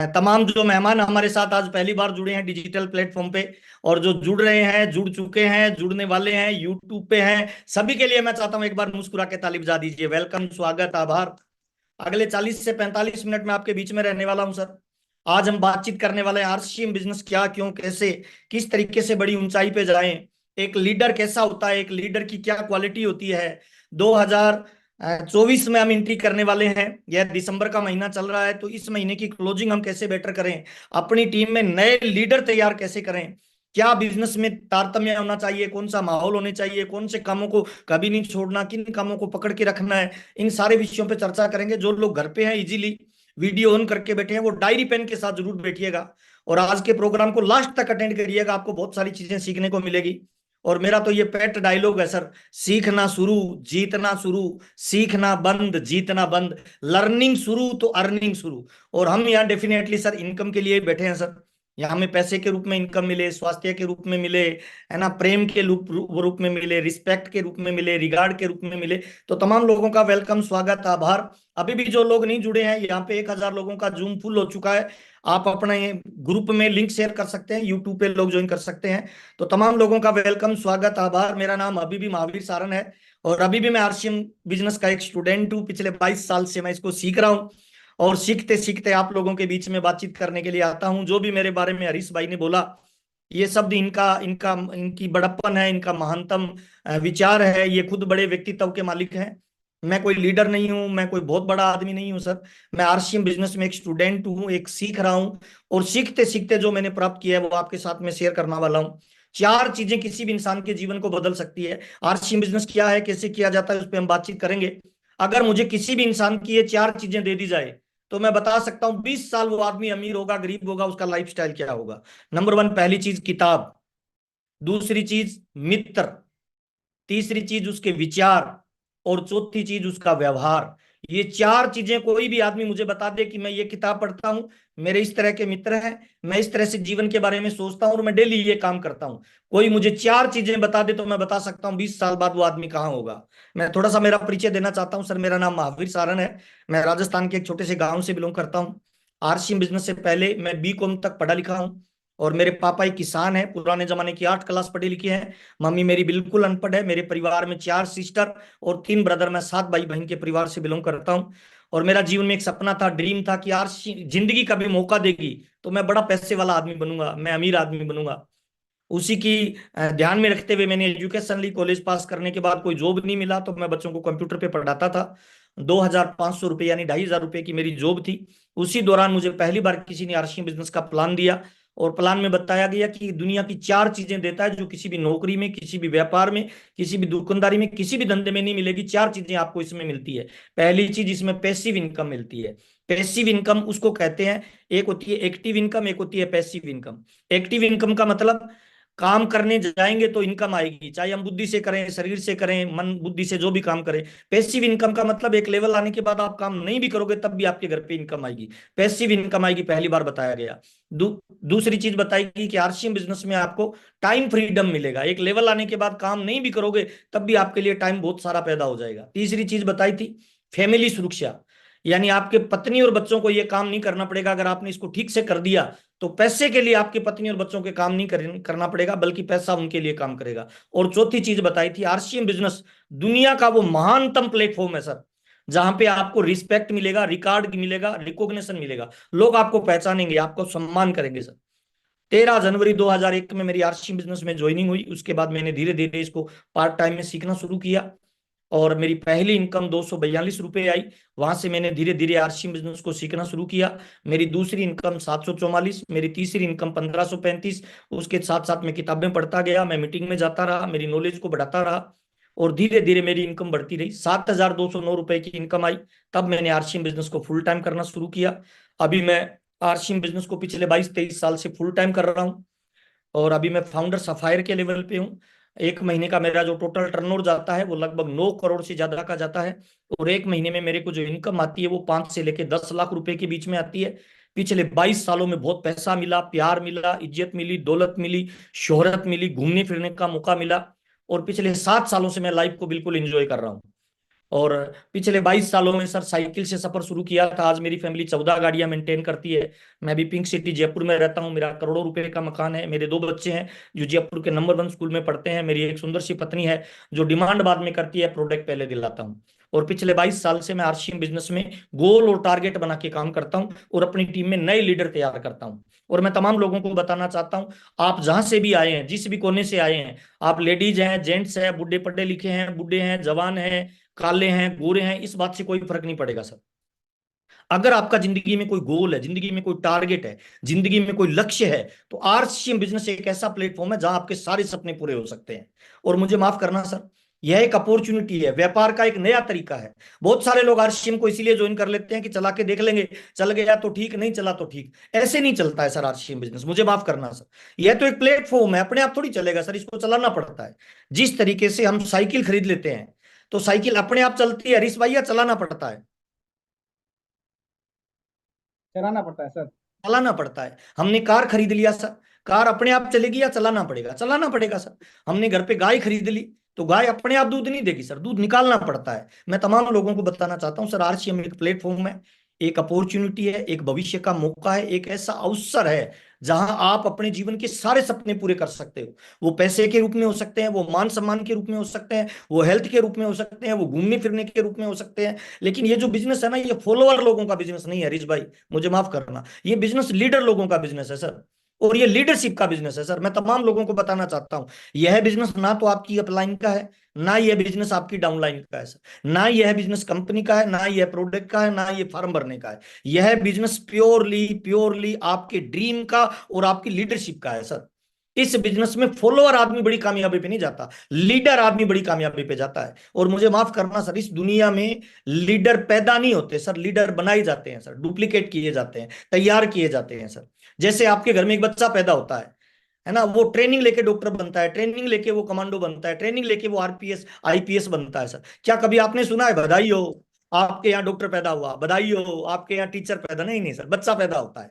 तमाम जो मेहमान हमारे साथ आज पहली बार जुड़े हैं डिजिटल प्लेटफॉर्म पे, और जो जुड़ रहे हैं, जुड़ चुके हैं, जुड़ने वाले हैं, यूट्यूब पे हैं, सभी के लिए मैं चाहता हूं एक बार मुस्कुरा के ताली बजा दीजिए। वेलकम, स्वागत, आभार। अगले 40 से 45 मिनट में आपके बीच में रहने वाला हूं सर। आज हम बातचीत करने वाले हैं आरसीएम बिजनेस क्या, क्यों, कैसे, किस तरीके से बड़ी ऊंचाई पे जाएं। एक लीडर कैसा होता है, एक लीडर की क्या क्वालिटी होती है। 2024 में हम एंट्री करने वाले हैं। यह दिसंबर का महीना चल रहा है, तो इस महीने की क्लोजिंग हम कैसे बेटर करें, अपनी टीम में नए लीडर तैयार कैसे करें, क्या बिजनेस में तारतम्य होना चाहिए, कौन सा माहौल होने चाहिए, कौन से कामों को कभी नहीं छोड़ना, किन कामों को पकड़ के रखना है। इन सारे विषयों पे चर्चा करेंगे। जो लोग घर पे हैं, इजीली वीडियो ऑन करके बैठे हैं, वो डायरी पेन के साथ जरूर बैठिएगा और आज के प्रोग्राम को लास्ट तक अटेंड करिएगा। आपको बहुत सारी चीजें सीखने को मिलेगी। और मेरा तो ये पेट डायलॉग है सर, सीखना शुरू, जीतना शुरू, सीखना बंद, जीतना बंद, लर्निंग शुरू तो अर्निंग शुरू। और हम यहाँ डेफिनेटली सर इनकम के लिए बैठे हैं सर। यहाँ हमें पैसे के रूप में इनकम मिले, स्वास्थ्य के रूप में मिले, है ना, प्रेम के रूप में मिले, रिस्पेक्ट के रूप में मिले, रिगार्ड के रूप में मिले। तो तमाम लोगों का वेलकम, स्वागत, आभार। अभी भी जो लोग नहीं जुड़े हैं, यहाँ पे 1000 लोगों का जूम फुल हो चुका है। आप अपने ग्रुप में लिंक शेयर कर सकते हैं, यूट्यूब पे लोग ज्वाइन कर सकते हैं। तो तमाम लोगों का वेलकम, स्वागत, आभार। मेरा नाम अभी भी महावीर सारन है और अभी भी मैं आरसीएम बिजनेस का एक स्टूडेंट हूँ। पिछले 22 साल से मैं इसको सीख रहा हूँ और सीखते सीखते आप लोगों के बीच में बातचीत करने के लिए आता हूँ। जो भी मेरे बारे में हरीश भाई ने बोला, ये शब्द इनका इनका इनकी बड़प्पन है, इनका महानतम विचार है। ये खुद बड़े व्यक्तित्व के मालिक हैं। मैं कोई लीडर नहीं हूं, मैं कोई बहुत बड़ा आदमी नहीं हूं सर। मैं आरसीएम बिजनेस में एक स्टूडेंट हूं, एक सीख रहा हूं। और सीखते सीखते जो मैंने प्राप्त किया है वो आपके साथ में शेयर करने वाला हूं। चार चीजें किसी भी इंसान के जीवन को बदल सकती है। आरसीएम बिजनेस क्या है, कैसे किया जाता है, उस पर हम बातचीत करेंगे। अगर मुझे किसी भी इंसान की ये चार चीजें दे दी जाए तो मैं बता सकता हूं 20 साल वो आदमी अमीर होगा, गरीब होगा, उसका लाइफस्टाइल क्या होगा। नंबर वन, पहली चीज किताब। दूसरी चीज मित्र। तीसरी चीज उसके विचार। और चौथी चीज उसका व्यवहार। ये चार चीजें कोई भी आदमी मुझे बता दे कि मैं ये किताब पढ़ता हूं, मेरे इस तरह के मित्र हैं, मैं इस तरह से जीवन के बारे में सोचता हूं और मैं डेली ये काम करता हूं, कोई मुझे चार चीजें बता दे तो मैं बता सकता हूं 20 साल बाद वो आदमी कहाँ होगा। मैं थोड़ा सा मेरा परिचय देना चाहता हूं सर। मेरा नाम महावीर सारन है। मैं राजस्थान के एक छोटे से गांव से बिलोंग करता हूं। आरसीएम बिजनेस से पहले मैं बी कॉम तक पढ़ा लिखा हूं। और मेरे पापा एक किसान है, पुराने जमाने की 8 क्लास पढ़े लिखे हैं। मम्मी मेरी बिल्कुल अनपढ़ है। मेरे परिवार में 4 सिस्टर और 3 ब्रदर। मैं 7 भाई बहन के परिवार से बिलोंग करता हूँ। और मेरा जीवन में एक सपना था, ड्रीम था कि यार जिंदगी कभी मौका देगी तो मैं बड़ा पैसे वाला आदमी बनूंगा, मैं अमीर आदमी बनूंगा। उसी की ध्यान में रखते हुए मैंने एजुकेशन ली। कॉलेज पास करने के बाद कोई जॉब नहीं मिला तो मैं बच्चों को कंप्यूटर पे पढ़ाता था। 2500 रुपये यानी 2500 रुपये की मेरी जॉब थी। उसी दौरान मुझे पहली बार किसी ने आरसीएम बिजनेस का प्लान दिया। और प्लान में बताया गया कि दुनिया की चार चीजें देता है जो किसी भी नौकरी में, किसी भी व्यापार में, किसी भी दुकानदारी में, किसी भी धंधे में नहीं मिलेगी। चार चीजें आपको इसमें मिलती है। पहली चीज, इसमें पैसिव इनकम मिलती है। पैसिव इनकम उसको कहते हैं। एक होती है एक्टिव इनकम, एक होती है पैसिव इनकम। एक्टिव इनकम का मतलब काम करने जाएंगे तो इनकम आएगी, चाहे हम बुद्धि से करें, शरीर से करें, मन बुद्धि से जो भी काम करें। पैसिव इनकम का मतलब एक लेवल आने के बाद आप काम नहीं भी करोगे तब भी आपके घर पे इनकम आएगी। पैसिव इनकम आएगी, पहली बार बताया गया। दूसरी चीज बताएगी कि आरसीएम बिजनेस में आपको टाइम फ्रीडम मिलेगा। एक लेवल आने के बाद काम नहीं भी करोगे तब भी आपके लिए टाइम बहुत सारा पैदा हो जाएगा। तीसरी चीज बताई थी फैमिली सुरक्षा, यानी आपके पत्नी और बच्चों को ये काम नहीं करना पड़ेगा। अगर आपने इसको ठीक से कर दिया तो पैसे के लिए आपकी पत्नी और बच्चों के काम नहीं करना पड़ेगा, बल्कि पैसा उनके लिए काम करेगा। और चौथी चीज बताई थी, आरसीएम बिजनेस दुनिया का वो महानतम प्लेटफॉर्म है सर, जहां पे आपको रिस्पेक्ट मिलेगा, रिकॉर्ड मिलेगा, रिकॉग्निशन मिलेगा। लोग आपको पहचानेंगे, आपको सम्मान करेंगे सर। 13 जनवरी 2001 में मेरी आरसीएम बिजनेस में ज्वाइनिंग हुई। उसके बाद मैंने धीरे धीरे इसको पार्ट टाइम में सीखना शुरू किया और मेरी पहली इनकम 242 रुपये आई। वहां से मैंने धीरे धीरे आरसीएम बिजनेस को सीखना शुरू किया। मेरी दूसरी इनकम 744, मेरी तीसरी इनकम 1535। उसके साथ साथ मैं किताबें पढ़ता गया, मैं मीटिंग में जाता रहा, मेरी नॉलेज को बढ़ाता रहा और धीरे धीरे मेरी इनकम बढ़ती रही। 7209 रुपए की इनकम आई। तब मैंने आरसीएम बिजनेस को फुल टाइम करना शुरू किया। अभी मैं आरसीएम बिजनेस को पिछले 22-23 साल से फुल टाइम कर रहा हूँ और अभी मैं फाउंडर सफायर के लेवल पे हूँ। एक महीने का मेरा जो टोटल टर्नओवर जाता है वो लगभग 9 करोड़ से ज्यादा का जाता है। और एक महीने में मेरे को जो इनकम आती है वो 5 से लेके 10 लाख रुपए के बीच में आती है। पिछले 22 सालों में बहुत पैसा मिला, प्यार मिला, इज्जत मिली, दौलत मिली, शोहरत मिली, घूमने फिरने का मौका मिला। और पिछले 7 सालों से मैं लाइफ को बिल्कुल एंजॉय कर रहा हूँ। और पिछले 22 सालों में सर साइकिल से सफर शुरू किया था, आज मेरी फैमिली 14 गाड़ियां मेंटेन करती है। मैं भी पिंक सिटी जयपुर में रहता हूँ, मेरा करोड़ों रुपए का मकान है, मेरे 2 बच्चे हैं जो जयपुर के नंबर 1 स्कूल में पढ़ते हैं, मेरी एक सुंदर सी पत्नी है जो डिमांड बाद में करती है, प्रोडक्ट पहले दिलाता हूँ। और पिछले 22 साल से मैं आरसीएम बिजनेस में गोल और टारगेट बना के काम करता हूँ और अपनी टीम में नए लीडर तैयार करता हूँ। और मैं तमाम लोगों को बताना चाहता हूँ, आप जहां से भी आए हैं, जिस भी कोने से आए हैं, आप लेडीज हैं, जेंट्स हैं, बुढ़े पढ़े लिखे हैं, बूढ़े हैं, जवान हैं, काले हैं, गोरे हैं, इस बात से कोई फर्क नहीं पड़ेगा सर। अगर आपका जिंदगी में कोई गोल है, जिंदगी में कोई टारगेट है, जिंदगी में कोई लक्ष्य है, तो आरसीएम बिजनेस एक ऐसा प्लेटफॉर्म है जहां आपके सारे सपने पूरे हो सकते हैं। और मुझे माफ करना सर, यह एक अपॉर्चुनिटी है, व्यापार का एक नया तरीका है। बहुत सारे लोग आरसीएम को इसीलिए ज्वाइन कर लेते हैं कि चला के देख लेंगे, चल गया तो ठीक, नहीं चला तो ठीक। ऐसे नहीं चलता है सर आरसीएम बिजनेस, मुझे माफ करना सर। यह तो एक प्लेटफॉर्म है, अपने आप थोड़ी चलेगा सर, इसको चलाना पड़ता है। जिस तरीके से हम साइकिल खरीद लेते हैं तो साइकिल अपने आप चलती है, हरीश भाई, या चलाना पड़ता है? चलाना पड़ता है सर। चलाना पड़ता है। हमने कार खरीद लिया सर, कार अपने आप चलेगी या चलाना पड़ेगा? चलाना पड़ेगा सर। हमने घर पे गाय खरीद ली, तो गाय अपने आप दूध नहीं देगी सर, दूध निकालना पड़ता है। मैं तमाम लोगों को बताना चाहता हूँ सर, आरसीएम एक प्लेटफॉर्म है, एक अपॉर्चुनिटी है, एक भविष्य का मौका है, एक ऐसा अवसर है जहां आप अपने जीवन के सारे सपने पूरे कर सकते हो। वो पैसे के रूप में हो सकते हैं, वो मान सम्मान के रूप में हो सकते हैं, वो हेल्थ के रूप में हो सकते हैं, वो घूमने फिरने के रूप में हो सकते हैं। लेकिन ये जो बिजनेस है ना, ये फॉलोअर लोगों का बिजनेस नहीं है हरीश भाई, मुझे माफ करना। ये बिजनेस लीडर लोगों का बिजनेस है सर, और ये लीडरशिप का बिजनेस है सर। मैं तमाम लोगों को बताना चाहता हूं, यह बिजनेस ना तो आपकी अपलाइन का है, ना यह बिजनेस आपकी डाउनलाइन का है सर, ना यह बिजनेस कंपनी का है, ना यह प्रोडक्ट का है, ना यह फॉर्म भरने का है। यह बिजनेस प्योरली प्योरली आपके ड्रीम का और आपकी लीडरशिप का है सर। इस बिजनेस में फॉलोअर आदमी बड़ी कामयाबी पे नहीं जाता, लीडर आदमी बड़ी कामयाबी पे जाता है। और मुझे माफ करना सर, इस दुनिया में लीडर पैदा नहीं होते सर, लीडर बनाए जाते हैं सर, डुप्लीकेट किए जाते हैं, तैयार किए जाते हैं सर। जैसे आपके घर में एक बच्चा पैदा होता है ना, वो ट्रेनिंग लेके डॉक्टर बनता है, ट्रेनिंग लेके वो कमांडो बनता है, ट्रेनिंग लेके वो आरपीएस आईपीएस बनता है सर। क्या कभी आपने सुना है बधाई हो आपके यहाँ डॉक्टर पैदा हुआ, बधाई हो आपके यहाँ टीचर पैदा? नहीं नहीं सर, बच्चा पैदा होता है,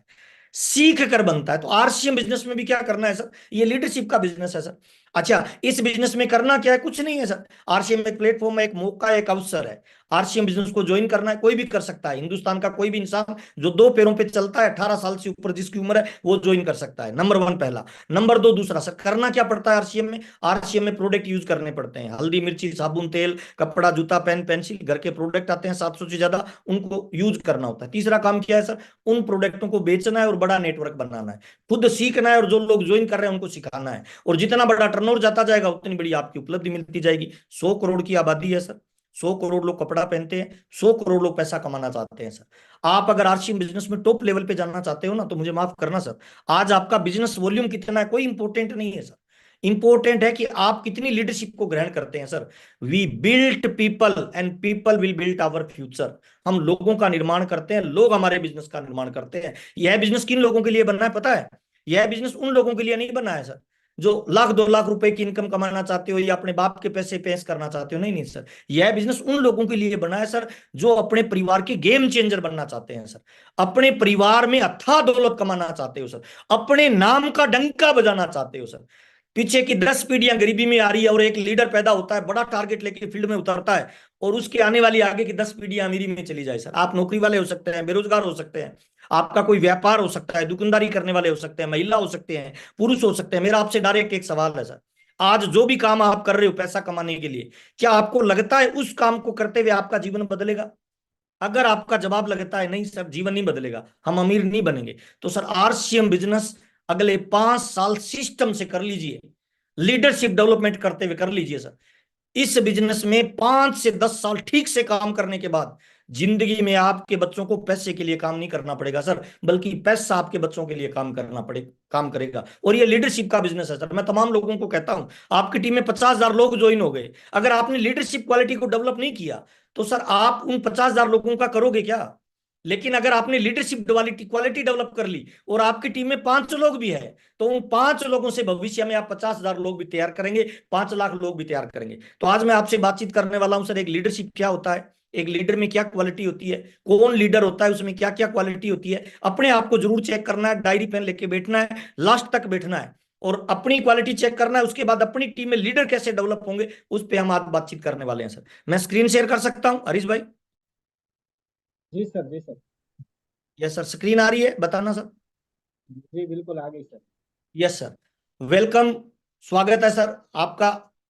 सीख कर बनता है। तो आरसीएम बिजनेस में भी क्या करना है सर, ये लीडरशिप का बिजनेस है सर। अच्छा, इस बिजनेस में करना क्या है? कुछ नहीं है सर। आरसीएम एक प्लेटफॉर्म है, एक मौका है, एक अवसर है। आरसीएम बिजनेस को ज्वाइन करना है, कोई भी कर सकता है, हिंदुस्तान का कोई भी इंसान जो 2 पैरों पे चलता है, 18 साल से ऊपर जिसकी उम्र है, वो ज्वाइन कर सकता है। नंबर 1 पहला। नंबर 2 दूसरा सर, करना क्या पड़ता है आरसीएम में? आरसीएम में प्रोडक्ट यूज करने पड़ते हैं, हल्दी मिर्ची साबुन तेल कपड़ा जूता पेन पेंसिल, घर के प्रोडक्ट आते हैं 700 से ज्यादा, उनको यूज करना होता है। तीसरा काम क्या है सर? उन प्रोडक्टों को बेचना है और बड़ा नेटवर्क बनाना है, खुद सीखना है और जो लोग ज्वाइन कर रहे हैं उनको सिखाना है। और जितना बड़ा टर्नओवर जाता जाएगा उतनी बड़ी आपकी उपलब्धि मिलती जाएगी। 100 करोड़ की आबादी है सर, 100 करोड़ लोग कपड़ा पहनते हैं, 100 करोड़ लोग पैसा कमाना चाहते हैं सर। आप अगर आरसीएम बिजनेस में टॉप लेवल पे जाना चाहते हो ना, तो मुझे माफ करना सर, आज आपका बिजनेस वॉल्यूम कितना है कोई इंपॉर्टेंट नहीं है सर। इंपॉर्टेंट है कि आप कितनी लीडरशिप को ग्रहण करते हैं sir. We built people and people will built our future. हम लोगों का निर्माण करते हैं, लोग हमारे बिजनेस का निर्माण करते हैं। यह बिजनेस किन लोगों के लिए बनना है पता है? यह बिजनेस उन लोगों के लिए नहीं बना है सर जो 1 लाख 2 लाख रुपए की इनकम कमाना चाहते हो या अपने बाप के पैसे पेश करना चाहते हो। नहीं नहीं सर, यह बिजनेस उन लोगों के लिए बना है सर जो अपने परिवार के गेम चेंजर बनना चाहते हैं सर, अपने परिवार में अथाह दौलत कमाना चाहते हो सर, अपने नाम का डंका बजाना चाहते हो सर। पीछे की 10 पीढ़ियां गरीबी में आ रही है और एक लीडर पैदा होता है, बड़ा टारगेट लेके फील्ड में उतरता है, और उसके आने वाली आगे की 10 पीढ़ियां अमीरी में चली जाए सर। आप नौकरी वाले हो सकते हैं, बेरोजगार हो सकते हैं, आपका कोई व्यापार हो सकता है, दुकानदारी करने वाले हो सकते हैं, महिला हो सकते हैं, पुरुष हो सकते हैं। मेरा आपसे डायरेक्ट एक सवाल है सर, आज जो भी काम आप कर रहे हो पैसा कमाने के लिए, क्या आपको लगता है उस काम को करते हुए आपका जीवन बदलेगा? अगर आपका जवाब लगता है नहीं सर, जीवन नहीं बदलेगा, हम अमीर नहीं बनेंगे, तो सर आरसीएम बिजनेस अगले 5 साल सिस्टम से कर लीजिए, लीडरशिप डेवलपमेंट करते हुए कर लीजिए सर। इस बिजनेस में 5 से 10 साल ठीक से काम करने के बाद जिंदगी में आपके बच्चों को पैसे के लिए काम नहीं करना पड़ेगा सर, बल्कि पैसा आपके बच्चों के लिए काम करेगा। और ये लीडरशिप का बिजनेस है सर। मैं तमाम लोगों को कहता हूं, आपकी टीम में 50,000 लोग ज्वाइन हो गए, अगर आपने लीडरशिप क्वालिटी को डेवलप नहीं किया तो सर आप उन 50,000 लोगों का करोगे क्या? लेकिन अगर आपने लीडरशिप क्वालिटी क्वालिटी डेवलप कर ली और आपकी टीम में 5 लोग भी है, तो उन 5 लोगों से भविष्य में आप 50,000 लोग भी तैयार करेंगे, 5 लाख लोग भी तैयार करेंगे। तो आज मैं आपसे बातचीत करने वाला हूं सर, एक लीडरशिप क्या होता है, एक लीडर में क्या क्वालिटी होती है, कौन लीडर होता है, उसमें क्या क्या क्वालिटी होती है। अपने आप को जरूर चेक करना है, डायरी पेन लेके बैठना है, लास्ट तक बैठना है। और अपनी क्वालिटी चेक करना है। उसके बाद अपनी टीम में लीडर कैसे डेवलप होंगे उस पर हम आज बातचीत करने वाले हैं सर। मैं स्क्रीन शेयर कर सकता हूं हरीश भाई? जी सर, जी सर। यस सर, स्क्रीन आ रही है, बताना सर। जी बिल्कुल आ गई सर। यस सर, वेलकम, स्वागत है सर आपका,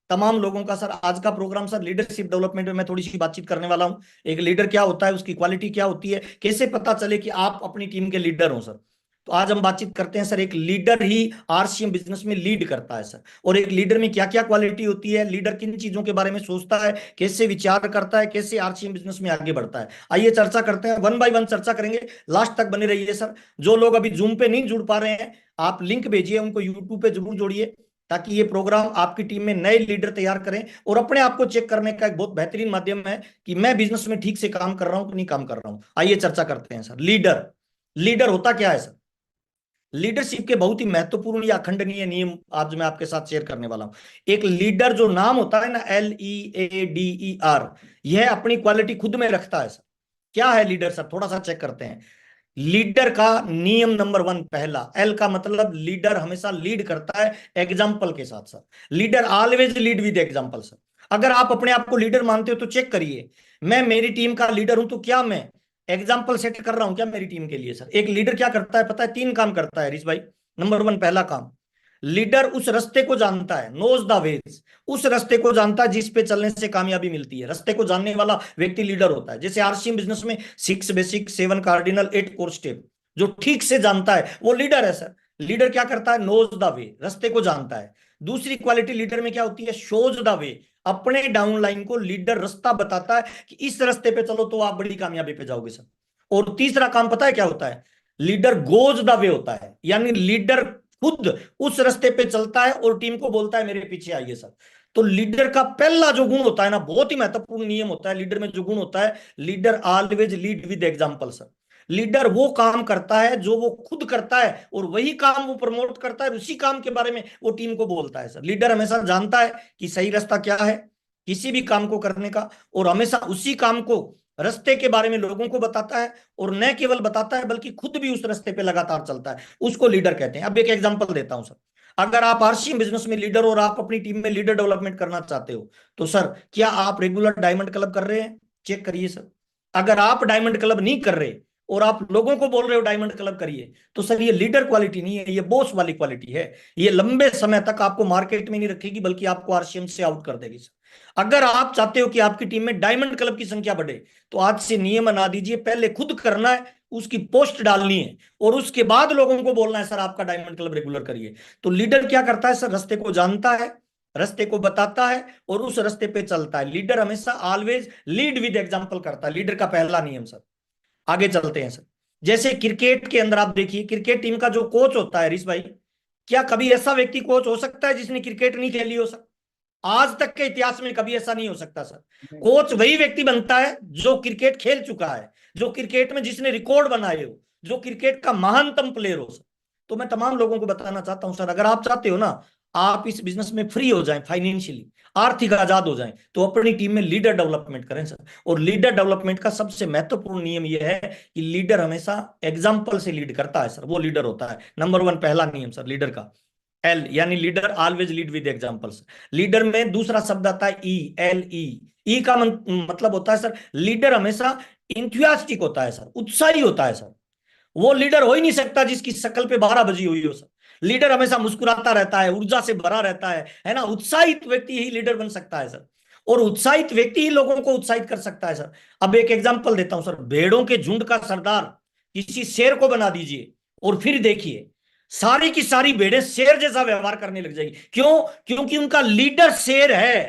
तमाम लोगों का सर। आज का प्रोग्राम सर लीडरशिप डेवलपमेंट में मैं थोड़ी सी बातचीत करने वाला हूं। एक लीडर क्या होता है, उसकी क्वालिटी क्या होती है, कैसे पता चले कि आप अपनी टीम के लीडर हो सर। तो आज हम बातचीत करते हैं सर, एक लीडर ही आरसीएम बिजनेस में लीड करता है सर। और एक लीडर में क्या क्या क्वालिटी होती है, लीडर किन चीजों के बारे में सोचता है, कैसे विचार करता है, कैसे आरसीएम बिजनेस में आगे बढ़ता है। आइए चर्चा करते हैं, वन बाय वन चर्चा करेंगे। लास्ट तक बने रहिए सर। जो लोग अभी जूम पे नहीं जुड़ पा रहे हैं, आप लिंक भेजिए, उनको यूट्यूब पे जरूर जोड़िए, ताकि ये प्रोग्राम आपकी टीम में नए लीडर तैयार करें और अपने आप को चेक करने का एक बहुत बेहतरीन माध्यम है कि मैं बिजनेस में ठीक से काम कर रहा हूं कि नहीं काम कर रहा हूं। आइए चर्चा करते हैं सर। लीडर, लीडर होता क्या है सर? लीडरशिप के बहुत ही महत्वपूर्ण या अखंडनीय नियम आज मैं आपके साथ शेयर करने वाला हूं। एक लीडर जो नाम होता है ना, LEADER, यह अपनी क्वालिटी खुद में रखता है सर। क्या है लीडर सर, थोड़ा सा चेक करते हैं। लीडर का नियम नंबर वन, पहला एल का मतलब लीडर हमेशा लीड करता है एग्जाम्पल के साथ sir. Leader always lead with example sir. अगर आप अपने आप को लीडर मानते हो तो चेक करिए, मैं मेरी टीम का लीडर हूं तो क्या मैं एग्जाम्पल सेट कर रहा हूं क्या मेरी टीम के लिए सर? एक लीडर क्या करता है पता है? तीन काम करता है हरीश भाई। नंबर वन, पहला काम, लीडर उस रास्ते को जानता है, नोज द वेज। उस रास्ते को जानता है जिस पे चलने से कामयाबी मिलती है। रास्ते को जानने वाला व्यक्ति लीडर होता है। जैसे आरसीएम बिजनेस में 6 बेसिक, 7 कार्डिनल, 8 कोर स्टेप जो ठीक से जानता है वो लीडर है सर। लीडर क्या करता है? नोज द वे, रास्ते को जानता है। दूसरी क्वालिटी लीडर में क्या होती है? Shows the way. अपने डाउनलाइन को लीडर रास्ता बताता है कि इस रास्ते पे चलो तो आप बड़ी कामयाबी पे जाओगे सर। और तीसरा काम पता है क्या होता है? लीडर गोज द वे होता है, यानी लीडर खुद उस रास्ते पे चलता है और टीम को बोलता है मेरे पीछे आइए सर। तो लीडर का पहला जो गुण होता है ना, बहुत ही महत्वपूर्ण नियम होता है लीडर में जो गुण होता है, leader always lead with example sir. Leader वो काम करता है जो वो खुद करता है और वही काम वो प्रमोट करता है, उसी काम के बारे में वो टीम को बोलता है सर। लीडर हमेशा जानता है कि सही रास्ता क्या है किसी भी काम को करने का, और हमेशा उसी काम को, रास्ते के बारे में लोगों को बताता है, और न केवल बताता है बल्कि खुद भी उस रास्ते पे लगातार चलता है। उसको लीडर कहते हैं। अब एक एग्जांपल देता हूं सर। अगर आप आरसीएम बिजनेस में लीडर और आप अपनी टीम में लीडर डेवलपमेंट करना चाहते हो तो सर, क्या आप रेगुलर डायमंड क्लब कर रहे हैं? चेक करिए सर। अगर आप डायमंड क्लब नहीं कर रहे और आप लोगों को बोल रहे हो डायमंड क्लब करिए, तो सर ये लीडर क्वालिटी नहीं है, ये बॉस वाली क्वालिटी है। ये लंबे समय तक आपको मार्केट में नहीं रखेगी बल्कि आपको आरसीएम से आउट कर देगी सर। अगर आप चाहते हो कि आपकी टीम में डायमंड क्लब की संख्या बढ़े तो आज से नियम बना दीजिए, पहले खुद करना है, उसकी पोस्ट डालनी है और उसके बाद लोगों को बोलना है सर आपका डायमंड क्लब रेगुलर करिए। तो लीडर क्या करता है सर? रास्ते को जानता है, रास्ते को बताता है और उस रास्ते पे चलता है। लीडर हमेशा ऑलवेज लीड विद एग्जांपल करता है, लीडर का पहला नियम सर। आगे चलते हैं सर। जैसे क्रिकेट के अंदर आप देखिए, क्रिकेट टीम का जो कोच होता है हरीश भाई, क्या कभी ऐसा व्यक्ति कोच हो सकता है जिसने क्रिकेट नहीं खेली हो सर? आज तक के इतिहास में कभी ऐसा नहीं हो सकता सर। नहीं सर। कोच वही व्यक्ति बनता है जो क्रिकेट खेल चुका है, जो क्रिकेट में जिसने रिकॉर्ड बनाए हो, जो क्रिकेट का महानतम प्लेयर हो सर। तो मैं तमाम लोगों को बताना चाहता हूं सर, अगर आप चाहते हो ना आप इस बिजनेस में फ्री हो जाएं, फाइनेंशियली आर्थिक आजाद हो जाएं, तो अपनी टीम में लीडर डेवलपमेंट करें सर। और लीडर डेवलपमेंट का सबसे महत्वपूर्ण नियम यह है कि लीडर हमेशा एग्जाम्पल से लीड करता है सर, वो लीडर होता है। नंबर वन, पहला नियम सर लीडर का, एल यानी leader always lead with examples. Leader में दूसरा शब्द आता है ELE। ई का मतलब होता है सर, लीडर हमेशा इंथुसियास्टिक होता है सर, उत्साही होता है सर। वो लीडर हो ही नहीं सकता जिसकी शक्ल पे 12 बजी हुई हो सर। लीडर हमेशा मुस्कुराता रहता है, ऊर्जा से भरा रहता है ना। उत्साहित व्यक्ति ही लीडर बन सकता है सर, और उत्साहित व्यक्ति ही लोगों को उत्साहित कर सकता है सर। अब एक एग्जांपल देता हूं सर। भेड़ों के झुंड का सरदार किसी शेर को बना दीजिए और फिर देखिए सारी की सारी भेड़ें शेर जैसा व्यवहार करने लग जाएगी। क्यों? क्योंकि उनका लीडर शेर है।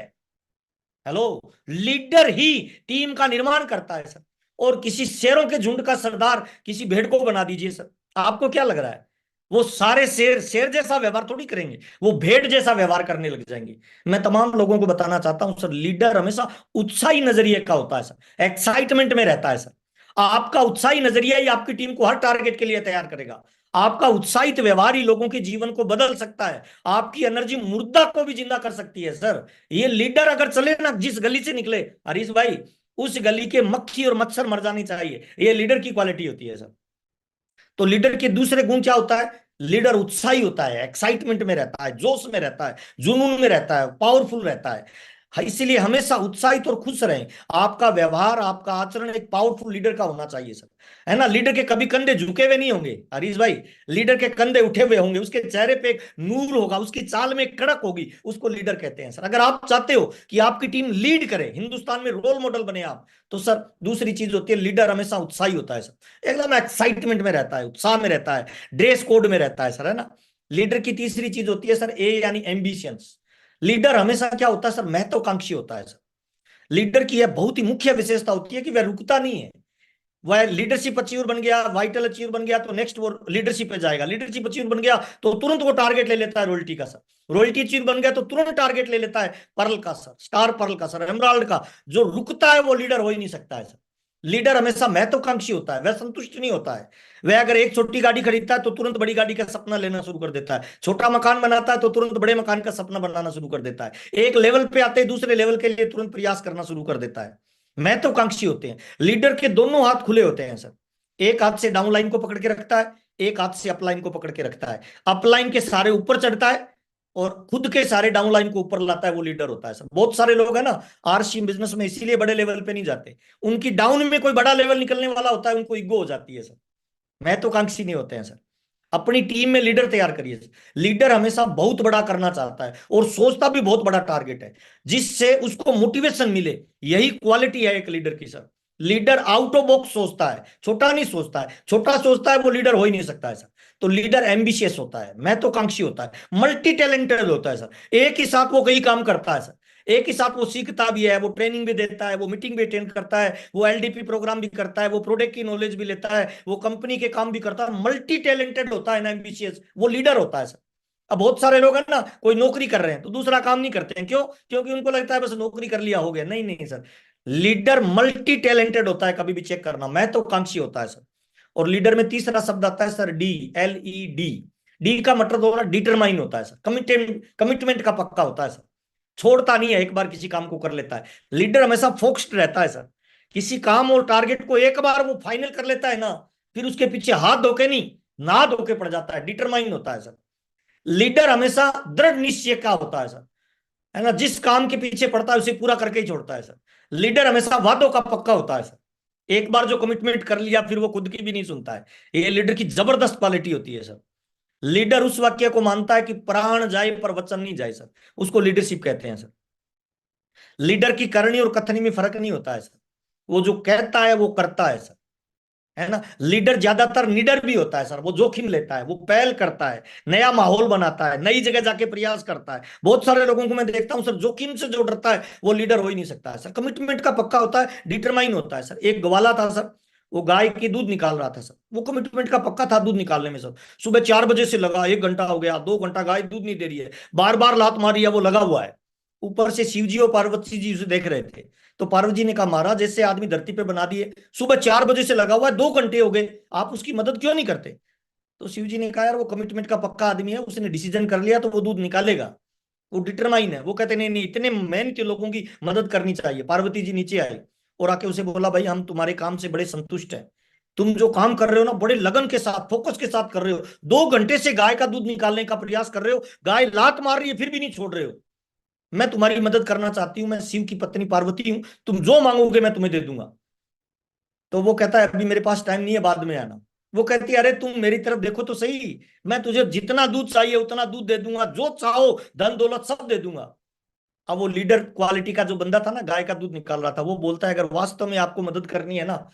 हेलो, लीडर ही टीम का निर्माण करता है सर। और किसी शेरों के झुंड का सरदार किसी भेड़ को बना दीजिए सर, आपको क्या लग रहा है? वो सारे शेर शेर जैसा व्यवहार थोड़ी करेंगे, वो भेड़ जैसा व्यवहार करने लग जाएंगे। मैं तमाम लोगों को बताना चाहता हूं सर, लीडर हमेशा उत्साही नजरिए का होता है सर, एक्साइटमेंट में रहता है सर। आपका उत्साही नजरिया ही आपकी टीम को हर टारगेट के लिए तैयार करेगा। आपका उत्साहित व्यवहार ही लोगों के जीवन को बदल सकता है। आपकी एनर्जी मुर्दा को भी जिंदा कर सकती है सर। ये लीडर अगर चले ना, जिस गली से निकले हरीश भाई, उस गली के मक्खी और मच्छर मर जानी चाहिए। ये लीडर की क्वालिटी होती है सर। तो लीडर के दूसरे गुण क्या होता है? लीडर उत्साही होता है, एक्साइटमेंट में रहता है, जोश में रहता है, जुनून में रहता है, पावरफुल रहता है। इसीलिए हमेशा उत्साहित और खुश रहें। आपका व्यवहार, आपका आचरण एक पावरफुल लीडर का होना चाहिए सर, है ना। लीडर के कभी कंधे झुके हुए नहीं होंगे हरीश भाई, लीडर के कंधे उठे हुए होंगे, उसके चेहरे पे एक नूर होगा, उसकी चाल में एक कड़क होगी, उसको लीडर कहते हैं सर। अगर आप चाहते हो कि आपकी टीम लीड करे, हिंदुस्तान में रोल मॉडल बने आप, तो सर दूसरी चीज होती है, लीडर हमेशा उत्साही होता है सर, एकदम एक्साइटमेंट में रहता है, उत्साह में रहता है, ड्रेस कोड में रहता है सर, है ना। लीडर की तीसरी चीज होती है सर ए, यानी एम्बिशियंस। लीडर हमेशा क्या होता है सर, महत्वाकांक्षी होता है सर। लीडर की यह बहुत ही मुख्य विशेषता होती है कि वह रुकता नहीं है। वह लीडरशिप अचीवर बन गया, वाइटल अचीवर बन गया, तो नेक्स्ट वो लीडरशिप पे जाएगा। लीडरशिप अचीवर बन गया तो तुरंत वो टारगेट ले लेता है रॉयल्टी का सर। रॉयल्टी अचीवर बन गया तो तुरंत टारगेट ले लेता है पर्ल का सर, स्टार पर्ल का सर, एमराल्ड का। जो रुकता है वो लीडर हो ही नहीं सकता है सर। लीडर हमेशा महत्वाकांक्षी होता है, वह संतुष्ट नहीं होता है। वह अगर एक छोटी गाड़ी खरीदता है तो तुरंत बड़ी गाड़ी का सपना लेना शुरू कर देता है, छोटा मकान बनाता है तो तुरंत बड़े मकान का सपना बनाना शुरू कर देता है, एक लेवल पे आते ही दूसरे लेवल के लिए तुरंत प्रयास करना शुरू कर देता है। महत्वाकांक्षी होते हैं। लीडर के दोनों हाथ खुले होते हैं सर, एक हाथ से डाउन लाइन को पकड़ के रखता है, एक हाथ से अपलाइन को पकड़ के रखता है। अपलाइन के सारे ऊपर चढ़ता है और खुद के सारे डाउन लाइन को ऊपर लाता है, वो लीडर होता है सर। बहुत सारे लोग है ना आरसी बिजनेस में इसीलिए बड़े लेवल पे नहीं जाते, उनकी डाउन में कोई बड़ा लेवल निकलने वाला होता है, उनको ईगो हो जाती है सर, महत्वाकांक्षी नहीं होते हैं सर। अपनी टीम में लीडर तैयार करिए। लीडर हमेशा बहुत बड़ा करना चाहता है और सोचता भी बहुत बड़ा टारगेट है, जिससे उसको मोटिवेशन मिले। यही क्वालिटी है एक लीडर की sir. Leader out of box सोचता है, छोटा नहीं सोचता है। छोटा सोचता है वो लीडर हो ही नहीं सकता है सर। तो लीडर एम्बिशियस होता है, महत्वाकांक्षी होता है, मल्टी टैलेंटेड होता है सर। एक ही साथ वो कई काम करता है सर, एक ही साथ वो सीखता भी है, वो ट्रेनिंग भी देता है, वो मीटिंग भी अटेंड करता है, वो एलडीपी प्रोग्राम भी करता है, वो प्रोडक्ट की नॉलेज भी लेता है, वो कंपनी के काम भी करता है। मल्टी टैलेंटेड होता है ना, एम्बिशियस, वो लीडर होता है सर। अब बहुत सारे लोग हैं ना, कोई नौकरी कर रहे हैं तो दूसरा काम नहीं करते हैं, क्यों? क्योंकि उनको लगता है बस नौकरी कर लिया हो गया। नहीं नहीं सर, लीडर मल्टी टैलेंटेड होता है, कभी भी चेक करना, महत्वाकांक्षी होता है सर। और लीडर में तीसरा शब्द आता है सर डी, LED। डी का मतलब होगा डिटरमाइन होता है सर, कमिटमेंट, कमिटमेंट का पक्का होता है सर, छोड़ता नहीं है, एक बार किसी काम को कर लेता है। लीडर हमेशा फोकस्ड रहता है सर, किसी काम और टारगेट को एक बार वो फाइनल कर लेता है ना, फिर उसके पीछे हाथ धोके नहीं, ना धोके पड़ जाता है, डिटरमाइन होता है सर। लीडर हमेशा दृढ़ निश्चय का होता है सर, है ना, जिस काम के पीछे पड़ता है उसे पूरा करके ही छोड़ता है सर। लीडर हमेशा वादों का पक्का होता है सर, एक बार जो कमिटमेंट कर लिया फिर वो खुद की भी नहीं सुनता है। ये लीडर की जबरदस्त क्वालिटी होती है सर। लीडर उस वाक्य को मानता है कि प्राण जाए पर वचन नहीं जाए सर, उसको लीडरशिप कहते हैं सर। लीडर की करनी और कथनी में फर्क नहीं होता है सर, वो जो कहता है वो करता है सर, है ना। लीडर ज्यादातर निडर भी होता है सर, वो जोखिम लेता है, वो पहल करता है, नया माहौल बनाता है, नई जगह जाके प्रयास करता है। बहुत सारे लोगों को मैं देखता हूं सर, जोखिम से जो डरता है वो लीडर हो ही नहीं सकता है सर। कमिटमेंट का पक्का होता है, डिटरमाइन होता है सर। एक ग्वाला था सर, वो गाय की दूध निकाल रहा था सर, वो कमिटमेंट का पक्का था दूध निकालने में सर। सुबह 4 बजे से लगा, 1 घंटा हो गया, 2 घंटा, गाय दूध नहीं दे रही है, बार बार लात मारी है, वो लगा हुआ है। ऊपर से शिव जी और पार्वती जी उसे देख रहे थे, तो पार्वती जी ने कहा महाराज जैसे आदमी धरती पे बना दिए, सुबह 4 बजे से लगा हुआ है, 2 घंटे हो गए, आप उसकी मदद क्यों नहीं करते? तो शिव जी ने कहा यार वो कमिटमेंट का पक्का आदमी है, उसने डिसीजन कर लिया तो वो दूध निकालेगा, वो डिटरमाइन है। वो कहते नहीं नहीं, इतने मेहनती लोगों की मदद करनी चाहिए। पार्वती जी नीचे आई और आके उसे बोला भाई हम तुम्हारे काम से बड़े संतुष्ट हैं, तुम जो काम कर रहे हो ना बड़े लगन के साथ, फोकस के साथ कर रहे हो, 2 घंटे से गाय का दूध निकालने का प्रयास कर रहे हो, गाय लात मार रही है फिर भी नहीं छोड़ रहे हो। मैं तुम्हारी मदद करना चाहती हूँ, मैं शिव की पत्नी पार्वती हूँ, तुम जो मांगोगे मैं तुम्हें दे दूंगा। तो वो कहता है अभी मेरे पास टाइम नहीं है, बाद में आना। वो कहती है अरे तुम मेरी तरफ देखो तो सही, मैं तुझे जितना दूध चाहिए उतना दूध दे दूंगा, जो चाहो धन दौलत सब दे दूंगा। अब वो लीडर क्वालिटी का जो बंदा था ना, गाय का दूध निकाल रहा था, वो बोलता है अगर वास्तव में आपको मदद करनी है ना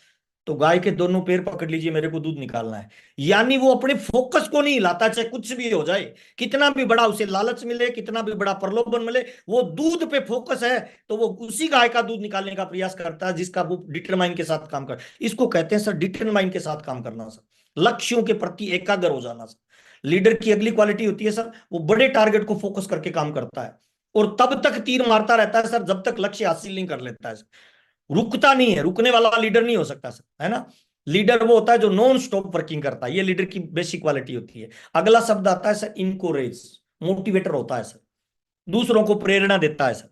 तो गाय के दोनों पैर पकड़ लीजिए, मेरे को दूध निकालना है। यानी वो अपने फोकस को नहीं हिलाता, चाहे कुछ भी हो जाए, कितना भी बड़ा उसे लालच मिले, कितना भी बड़ा प्रलोभन मिले, वो दूध पे फोकस है, तो वो उसी गाय का दूध निकालने का प्रयास करता है जिसका वो डिटरमाइन के साथ काम कर। इसको कहते हैं सर डिटरमाइन के साथ काम करना सर, लक्ष्यों के प्रति एकाग्र हो जाना सर। लीडर की अगली क्वालिटी होती है सर, वो बड़े टारगेट को फोकस करके काम करता है और तब तक तीर मारता रहता है सर जब तक लक्ष्य हासिल नहीं कर लेता है सर। रुकता नहीं है, रुकने वाला लीडर नहीं हो सकता सर, है ना। लीडर वो होता है जो नॉन स्टॉप वर्किंग करता है, ये लीडर की बेसिक क्वालिटी होती है। अगला शब्द आता है सर इनकोरेज, मोटिवेटर होता है सर, दूसरों को प्रेरणा देता है सर,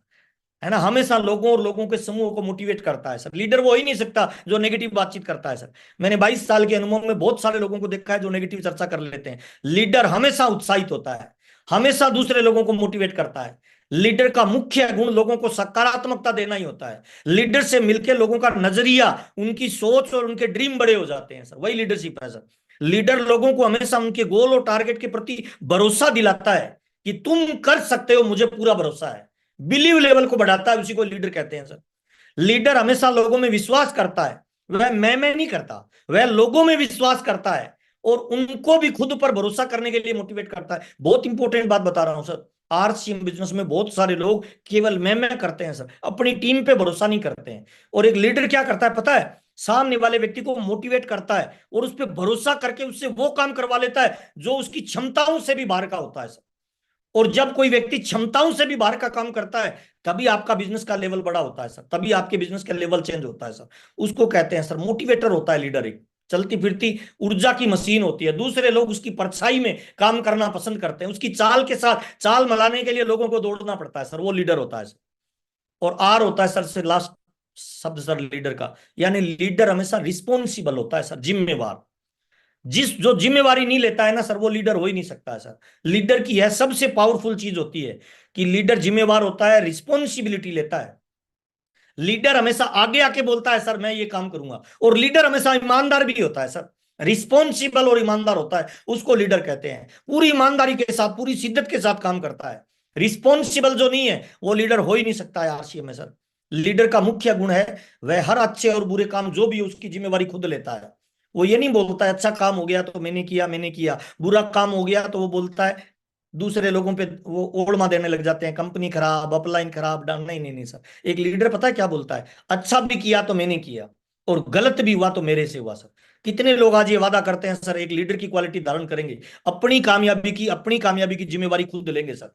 है ना, हमेशा लोगों और लोगों के समूह को मोटिवेट करता है सर। लीडर वो ही नहीं सकता जो नेगेटिव बातचीत करता है सर। मैंने 22 साल के अनुभव में बहुत सारे लोगों को देखा है जो नेगेटिव चर्चा कर लेते हैं। लीडर हमेशा उत्साहित होता है, हमेशा दूसरे लोगों को मोटिवेट करता है। लीडर का मुख्य गुण लोगों को सकारात्मकता देना ही होता है। लीडर से मिलकर लोगों का नजरिया, उनकी सोच और उनके ड्रीम बड़े हो जाते हैं सर, वही लीडरशिप है सर। लीडर लोगों को हमेशा उनके गोल और टारगेट के प्रति भरोसा दिलाता है कि तुम कर सकते हो, मुझे पूरा भरोसा है। बिलीव लेवल को बढ़ाता है, उसी को लीडर कहते हैं सर। लीडर हमेशा लोगों में विश्वास करता है, वह मैं नहीं करता, वह लोगों में विश्वास करता है और उनको भी खुद पर भरोसा करने के लिए मोटिवेट करता है। बहुत इंपॉर्टेंट बात बता रहा हूं सर। आरसीएम बिजनेस में बहुत सारे लोग केवल मैं करते हैं सर, अपनी टीम पे भरोसा नहीं करते हैं। और एक लीडर क्या करता है पता है? सामने वाले व्यक्ति को मोटिवेट करता है और उस पर भरोसा करके उससे वो काम करवा लेता है जो उसकी क्षमताओं से भी बाहर का होता है सर। और जब कोई व्यक्ति क्षमताओं से भी बाहर का काम करता है, तभी आपका बिजनेस का लेवल बड़ा होता है सर, तभी आपके बिजनेस का लेवल चेंज होता है सर। उसको कहते हैं सर मोटिवेटर होता है लीडर। एक चलती फिरती ऊर्जा की मशीन होती है। दूसरे लोग उसकी परछाई में काम करना पसंद करते हैं, उसकी चाल के साथ चाल मिलाने के लिए लोगों को दौड़ना पड़ता है सर, वो लीडर होता है सर। और आर होता है सर से लास्ट शब्द सर लीडर का, यानी लीडर हमेशा रिस्पॉन्सिबल होता है सर, जिम्मेवार। जिस जो जिम्मेवारी नहीं लेता है ना सर, वो लीडर हो ही नहीं सकता है सर। लीडर की यह सबसे पावरफुल चीज होती है कि लीडर जिम्मेवार होता है, रिस्पॉन्सिबिलिटी लेता है। लीडर हमेशा आगे आके बोलता है सर मैं ये काम करूंगा। और लीडर हमेशा ईमानदार भी होता है सर, रिस्पॉन्सिबल और ईमानदार होता है, उसको लीडर कहते हैं। पूरी ईमानदारी के साथ, पूरी शिद्दत के साथ काम करता है। रिस्पॉन्सिबल जो नहीं है वो लीडर हो ही नहीं सकता है आरसीएम में सर। लीडर का मुख्य गुण है वह हर अच्छे और बुरे काम जो भी उसकी जिम्मेवारी खुद लेता है। वो ये नहीं बोलता है अच्छा काम हो गया तो मैंने किया, बुरा काम हो गया तो वो बोलता है दूसरे लोगों पे वो ओड़मा देने लग जाते हैं, कंपनी खराब, अपलाइन खराब, डाउन। नहीं नहीं नहीं सर, एक लीडर पता है क्या बोलता है? अच्छा भी किया तो मैंने किया और गलत भी हुआ तो मेरे से हुआ सर। कितने लोग आज ये वादा करते हैं सर एक लीडर की क्वालिटी धारण करेंगे, अपनी कामयाबी की जिम्मेवारी खुद लेंगे सर।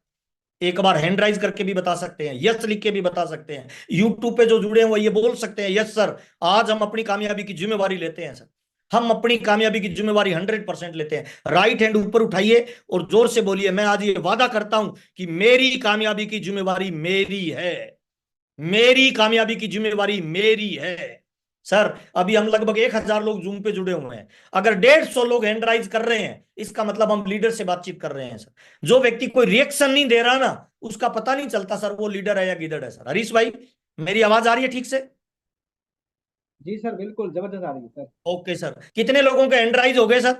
एक बार हैंड राइज करके भी बता सकते हैं, यस लिख के भी बता सकते हैं। यूट्यूब पे जो जुड़े हैं वो ये बोल सकते हैं, यस सर आज हम अपनी कामयाबी की जिम्मेवारी लेते हैं सर। हम अपनी कामयाबी की जिम्मेवारी 100% लेते हैं। राइट हैंड ऊपर उठाइए और जोर से बोलिए, मैं आज ये वादा करता हूं कि मेरी कामयाबी की जिम्मेवारी मेरी है, मेरी कामयाबी की जिम्मेवारी मेरी है। सर अभी हम लगभग 1000 लोग जूम पे जुड़े हुए हैं। अगर 150 लोग हैंड राइज कर रहे हैं, इसका मतलब हम लीडर से बातचीत कर रहे हैं सर। जो व्यक्ति कोई रिएक्शन नहीं दे रहा ना, उसका पता नहीं चलता सर वो लीडर है या गिदड़ है सर। हरीश भाई मेरी आवाज आ रही है ठीक से? जी सर, बिल्कुल जबरदस्त आ रही है सर। ओके सर, कितने लोगों के हैंड राइज हो गए सर?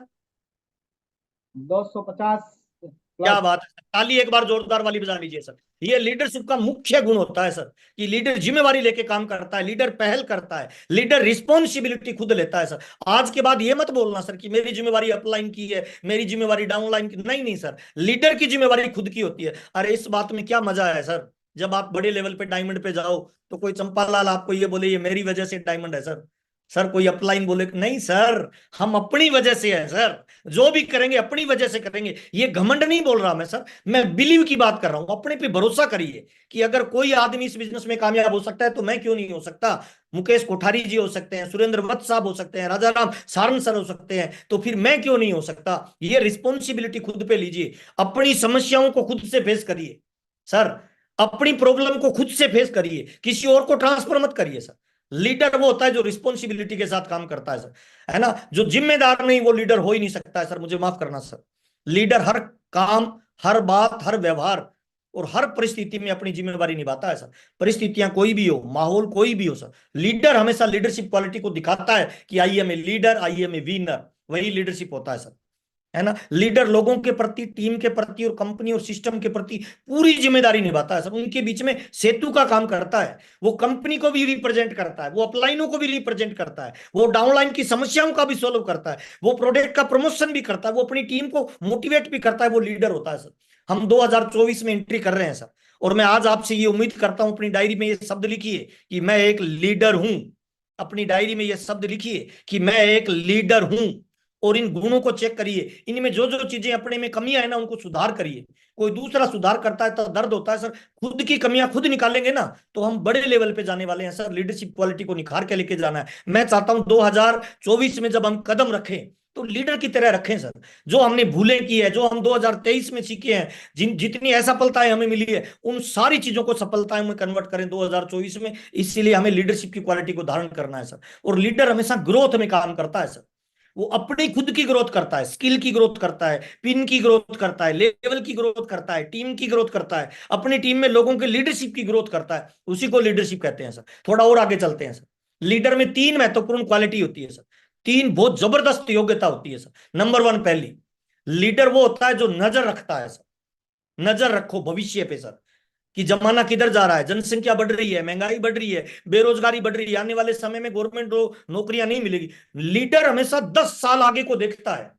250 क्या प्लस। बात है, ताली एक बार जोरदार वाली बजा लीजिए सर। ये लीडरशिप का मुख्य गुण होता है सर कि लीडर जिम्मेवारी लेके काम करता है, लीडर पहल करता है, लीडर रिस्पॉन्सिबिलिटी खुद लेता है सर। आज के बाद ये मत बोलना सर कि मेरी जिम्मेवारी अपलाइन की है, मेरी जिम्मेवारी डाउनलाइन की। नहीं नहीं सर, लीडर की जिम्मेवारी खुद की होती है। अरे इस बात में क्या मजा है सर, जब आप बड़े लेवल पे डायमंड पे जाओ तो कोई चंपालाल आपको ये बोले ये मेरी वजह से डायमंड है सर। सर कोई अपलाइन बोले नहीं सर, हम अपनी वजह से है सर, जो भी करेंगे अपनी वजह से करेंगे। ये घमंड नहीं बोल रहा मैं सर, मैं बिलीव की बात कर रहा हूं। अपने पे भरोसा करिए कि अगर कोई आदमी इस बिजनेस में कामयाब हो सकता है तो मैं क्यों नहीं हो सकता। मुकेश कोठारी जी हो सकते हैं, सुरेंद्र वत्स साहब हो सकते हैं, राजा राम सारंग सर हो सकते हैं, तो फिर मैं क्यों नहीं हो सकता। ये रिस्पॉन्सिबिलिटी खुद पे लीजिए, अपनी समस्याओं को खुद से फेस करिए सर, अपनी प्रॉब्लम को खुद से फेस करिए, किसी और को ट्रांसफर मत करिए सर। लीडर वो होता है जो रिस्पॉन्सिबिलिटी के साथ काम करता है सर, है ना। जो जिम्मेदार नहीं वो लीडर हो ही नहीं सकता है सर, मुझे माफ करना सर। लीडर हर काम, हर बात, हर व्यवहार और हर परिस्थिति में अपनी जिम्मेवारी निभाता है सर। परिस्थितियां कोई भी हो, माहौल कोई भी हो सर, लीडर हमेशा लीडरशिप क्वालिटी को दिखाता है कि I am a leader, I am a winner. वही लीडरशिप होता है सर, है ना। लीडर लोगों के प्रति, टीम के प्रति और कंपनी और सिस्टम के प्रति पूरी जिम्मेदारी निभाता है सर। उनके बीच में सेतु का काम करता है। वो कंपनी को भी रिप्रेजेंट करता है, वो अपलाइनों को भी रिप्रेजेंट करता है, वो डाउनलाइन की समस्याओं का भी सोल्व करता है, वो प्रोडक्ट का प्रमोशन भी करता है, वो अपनी टीम को मोटिवेट भी करता है। वो लीडर होता है सर। हम 2024 में एंट्री कर रहे हैं सर, और मैं आज आपसे ये उम्मीद करता हूं, अपनी डायरी में ये शब्द लिखिए कि मैं एक लीडर हूं। अपनी डायरी में ये शब्द लिखिए कि मैं एक लीडर हूं। और इन गुणों को चेक करिए, इनमें जो जो चीजें अपने में कमियां है ना उनको सुधार करिए। कोई दूसरा सुधार करता है तो दर्द होता है सर, खुद की कमियां खुद निकालेंगे ना तो हम बड़े लेवल पे जाने वाले हैं सर। लीडरशिप क्वालिटी को निखार के लेके जाना है। मैं चाहता हूं 2024 में जब हम कदम रखें तो लीडर की तरह रखें सर। जो हमने भूलें की है, जो हम 2023 में सीखे हैं, जितनी असफलताएं हमें मिली है, उन सारी चीजों को सफलताएं में कन्वर्ट करें 2024 में। इसीलिए हमें लीडरशिप की क्वालिटी को धारण करना है सर। और लीडर हमेशा ग्रोथ में काम करता है सर। वो अपनी खुद की ग्रोथ करता है, स्किल की ग्रोथ करता है, पिन की ग्रोथ करता है, लेवल की ग्रोथ करता है, टीम की ग्रोथ करता है, अपनी टीम में लोगों के लीडरशिप की ग्रोथ करता है। उसी को लीडरशिप कहते हैं सर। थोड़ा और आगे चलते हैं सर। लीडर में तीन महत्वपूर्ण क्वालिटी होती है सर। तीन बहुत जबरदस्त योग्यता होती है सर। नंबर वन, पहली, लीडर वो होता है जो नजर रखता है सर। नजर रखो भविष्य पे सर, कि जमाना किधर जा रहा है। जनसंख्या बढ़ रही है, महंगाई बढ़ रही है, बेरोजगारी बढ़ रही है, आने वाले समय में गवर्नमेंट नौकरियां नहीं मिलेगी। लीडर हमेशा 10 साल आगे को देखता है,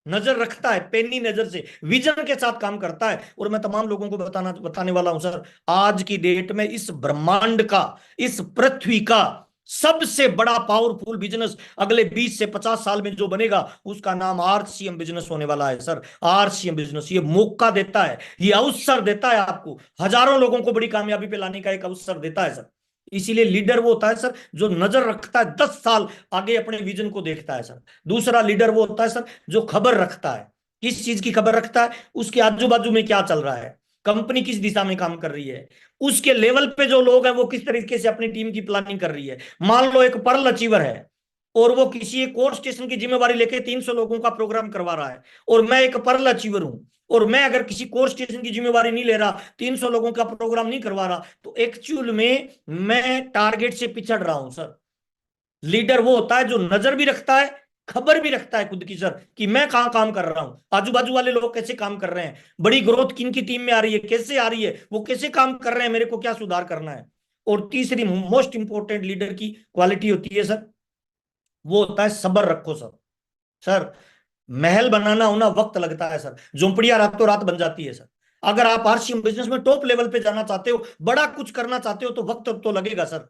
नजर रखता है, पैनी नजर से विजन के साथ काम करता है। और मैं तमाम लोगों को बताने वाला हूं सर, आज की डेट में इस ब्रह्मांड का, इस पृथ्वी का सबसे बड़ा पावरफुल बिजनेस अगले 20 से 50 साल में जो बनेगा, उसका नाम आरसीएम बिजनेस होने वाला है सर। आरसीएम बिजनेस ये मौका देता है, ये अवसर देता है आपको, हजारों लोगों को बड़ी कामयाबी पे लाने का एक अवसर देता है सर। इसीलिए लीडर वो होता है सर जो नजर रखता है, 10 साल आगे अपने विजन को देखता है सर। दूसरा लीडर वो होता है सर जो खबर रखता है। किस चीज की खबर रखता है? उसके आजू बाजू में क्या चल रहा है, कंपनी किस दिशा में काम कर रही है, उसके लेवल पे जो लोग हैं वो किस तरीके से अपनी टीम की प्लानिंग कर रही है। मान लो एक पर्ल अचीवर है और वो किसी एक कोर स्टेशन की जिम्मेवारी लेके 300 लोगों का प्रोग्राम करवा रहा है, और मैं एक पर्ल अचीवर हूं, और मैं अगर किसी कोर स्टेशन की जिम्मेवारी नहीं ले रहा, 300 लोगों का प्रोग्राम नहीं करवा रहा, तो एक्चुअल में मैं टारगेट से पिछड़ रहा हूं सर। लीडर वो होता है जो नजर भी रखता है, खबर भी रखता है खुद की सर, कि मैं कहां काम कर रहा हूं, आजू बाजू वाले लोग कैसे काम कर रहे हैं, बड़ी ग्रोथ किन की टीम में आ रही है, कैसे आ रही है, वो कैसे काम कर रहे हैं, मेरे को क्या सुधार करना है। और तीसरी मोस्ट इंपॉर्टेंट लीडर की क्वालिटी होती है सर, वो होता है सब्र रखो सर। सर, महल बनाना होना वक्त लगता है सर, झोंपड़ियां रातों रात बन जाती है सर। अगर आप आरसीएम बिजनेस में टॉप लेवल पे जाना चाहते हो, बड़ा कुछ करना चाहते हो, तो वक्त तो लगेगा सर।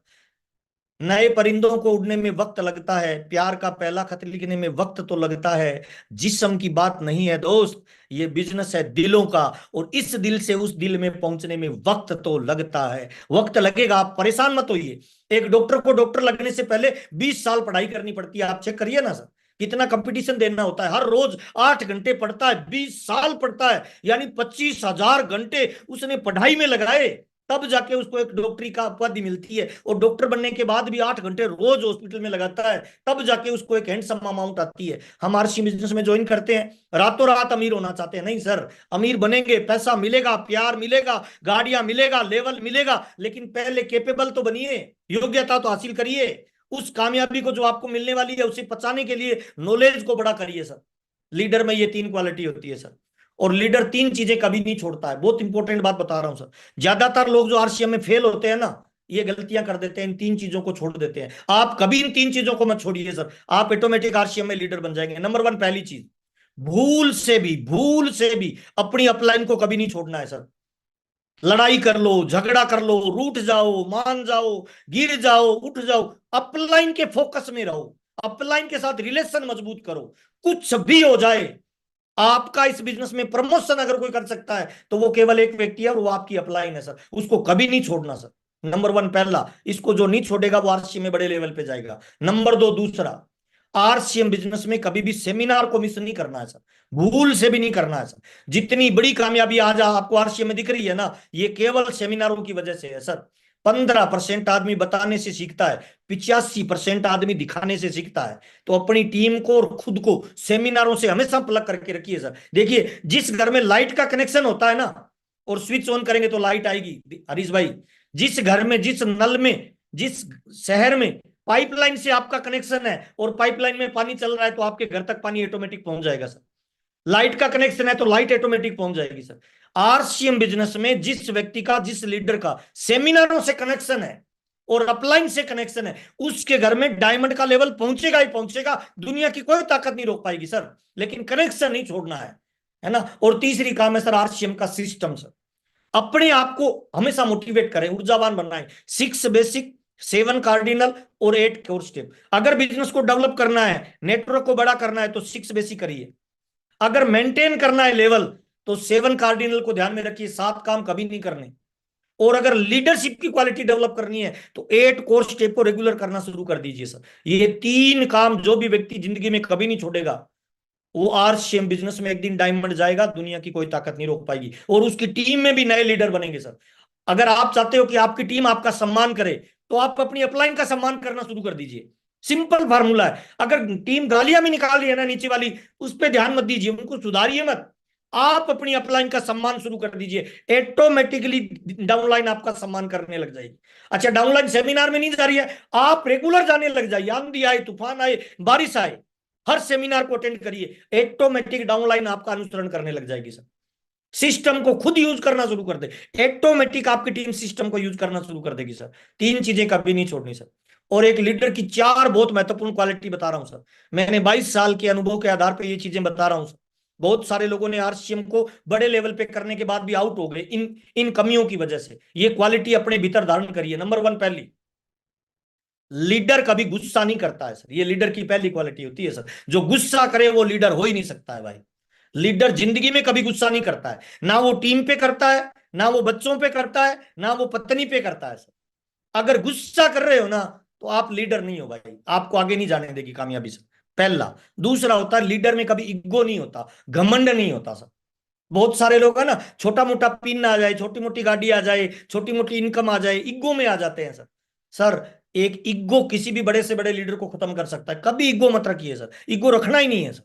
नए परिंदों को उड़ने में वक्त लगता है, प्यार का पहला खत लिखने में वक्त तो लगता है। जिस्म की बात नहीं है दोस्त, ये बिजनेस है दिलों का, और इस दिल से उस दिल में पहुंचने में वक्त तो लगता है। वक्त लगेगा, आप परेशान मत होइए। एक डॉक्टर को डॉक्टर लगने से पहले 20 साल पढ़ाई करनी पड़ती है, आप चेक करिए ना सर। कितना कंपटीशन देना होता है, हर रोज 8 घंटे पढ़ता है, 20 साल पढ़ता है, यानी 25,000 घंटे उसने पढ़ाई में लगाए, तब जाके उसको एक डॉक्टरी का उपाधि मिलती है। और डॉक्टर बनने के बाद भी 8 घंटे रोज हॉस्पिटल में लगाता है, तब जाके उसको एक हैंडसम अमाउंट आती है। हम आरसी बिजनेस में ज्वाइन करते हैं, रातों रात अमीर होना चाहते हैं नहीं सर। अमीर बनेंगे, पैसा मिलेगा, प्यार मिलेगा, गाड़ियां मिलेगा, लेवल मिलेगा, लेकिन पहले कैपेबल तो बनिए, योग्यता तो हासिल करिए। उस कामयाबी को जो आपको मिलने वाली है उसे पचाने के लिए नॉलेज को बड़ा करिए सर। लीडर में ये तीन क्वालिटी होती है सर। और लीडर तीन चीजें कभी नहीं छोड़ता है, बहुत इंपॉर्टेंट बात बता रहा हूं सर। ज्यादातर लोग जो आरसीएम में फेल होते हैं ना, ये गलतियां कर देते हैं, इन तीन चीजों को छोड़ देते हैं। आप कभी इन तीन चीजों को मत छोड़िए सर, आप ऑटोमेटिक आरसीएम में लीडर बन जाएंगे। नंबर वन, पहली चीज, भूल से भी अपनी अपलाइन को कभी नहीं छोड़ना है सर। लड़ाई कर लो, झगड़ा कर लो, रूठ जाओ, मान जाओ, गिर जाओ, उठ जाओ, अपलाइन के फोकस में रहो, अपलाइन के साथ रिलेशन मजबूत करो। कुछ भी हो जाए, आपका इस बिजनेस में प्रमोशन अगर कोई कर सकता है तो वो केवल एक व्यक्ति है, और वो आपकी अपलाइन है सर। उसको कभी नहीं छोड़ना सर। नंबर वन, पहला, इसको जो नहीं छोड़ेगा वो आरसीएम में बड़े लेवल पे जाएगा। नंबर दो, दूसरा, आरसीएम बिजनेस में कभी भी सेमिनार को मिस नहीं करना है सर, भूल से भी नहीं करना है सर। जितनी बड़ी कामयाबी आज आपको आरसीएम में दिख रही है ना, ये केवल सेमिनारों की वजह से है सर। 15% आदमी बताने से सीखता है, 85% आदमी दिखाने से सीखता है। तो अपनी टीम को और खुद को सेमिनारों से हमेशा प्लग करके रखिए सर। देखिए, जिस घर में लाइट का कनेक्शन होता है ना, और स्विच ऑन करेंगे तो लाइट आएगी हरीश भाई, जिस घर में, जिस नल में, जिस शहर में पाइपलाइन से आपका कनेक्शन है और पाइपलाइन में पानी चल रहा है, तो आपके घर तक पानी ऑटोमेटिक पहुंच जाएगा सर। लाइट का कनेक्शन है तो लाइट ऑटोमेटिक पहुंच जाएगी सर। आरसीएम बिजनेस में जिस व्यक्ति का, जिस लीडर का सेमिनारों से कनेक्शन है और अपलाइन से कनेक्शन है, उसके घर में डायमंड का लेवल पहुंचेगा ही पहुंचेगा। दुनिया की कोई ताकत नहीं रोक पाएगी सर, लेकिन कनेक्शन नहीं छोड़ना है ना। और तीसरी काम है सर आरसीएम का सिस्टम सर। अपने आप को हमेशा मोटिवेट करें, ऊर्जावान बनाएं। 6 बेसिक, 7 कार्डिनल और 8 कोर स्टेप। अगर बिजनेस को डेवलप करना है, नेटवर्क को बड़ा करना है, तो 6 बेसिक करिए। अगर मेंटेन करना है लेवल, तो 7 कार्डिनल को ध्यान में रखिए, 7 काम कभी नहीं करने। और अगर लीडरशिप की क्वालिटी डेवलप करनी है तो 8 कोर स्टेप को रेगुलर करना शुरू कर दीजिए सर। ये तीन काम जो भी व्यक्ति जिंदगी में कभी नहीं छोड़ेगा, वो आरसीएम बिजनेस में एक दिन डायमंड जाएगा, दुनिया की कोई ताकत नहीं रोक पाएगी। और उसकी टीम में भी नए लीडर बनेंगे सर। अगर आप चाहते हो कि आपकी टीम आपका सम्मान करे, तो आप अपनी अपलाइन का सम्मान करना शुरू कर दीजिए। सिंपल फार्मूला है। अगर टीम गालियां भी निकाल रही है ना नीचे वाली, उस पर ध्यान मत दीजिए, उनको सुधारिए मत। आप अपनी अपलाइन का सम्मान शुरू कर दीजिए, ऑटोमेटिकली डाउनलाइन आपका सम्मान करने लग जाएगी। अच्छा, डाउनलाइन सेमिनार में नहीं जा रही है, आप रेगुलर जाने लग जाइए। आंधी आए, तूफान आए, बारिश आए, हर सेमिनार को अटेंड करिए, ऑटोमेटिक डाउनलाइन आपका अनुसरण करने लग जाएगी सर। सिस्टम को खुद यूज करना शुरू कर दे, ऑटोमेटिक आपकी टीम सिस्टम को यूज करना शुरू कर देगी सर। तीन चीजें कभी नहीं छोड़नी सर। और एक लीडर की चार बहुत महत्वपूर्ण क्वालिटी बता रहा हूं सर। मैंने 22 साल के अनुभव के आधार पर ये चीजें बता रहा हूं सर। बहुत सारे लोगों ने आरसीएम को बड़े लेवल पे करने के बाद भी आउट हो गए इन इन कमियों की वजह से। ये क्वालिटी अपने भीतर धारण करिए। नंबर वन, पहली, लीडर कभी गुस्सा नहीं करता है सर। ये लीडर की पहली क्वालिटी होती है सर। जो गुस्सा करे वो लीडर हो ही नहीं सकता है भाई। लीडर जिंदगी में कभी गुस्सा नहीं करता है, ना वो टीम पे करता है, ना वो बच्चों पे करता है, ना वो पत्नी पे करता है सर। अगर गुस्सा कर रहे हो ना, तो आप लीडर नहीं हो भाई, आपको आगे नहीं जाने देगी कामयाबी से। पहला। दूसरा होता है, लीडर में कभी ईगो नहीं होता, घमंड नहीं होता सर। बहुत सारे लोग है ना, छोटा मोटा पिन आ जाए, छोटी मोटी गाड़ी आ जाए, छोटी मोटी इनकम आ जाए, ईगो में आ जाते हैं सर। सर, एक ईगो किसी भी बड़े से बड़े लीडर को खत्म कर सकता है। कभी ईगो मत रखिए सर, ईगो रखना ही नहीं है सर।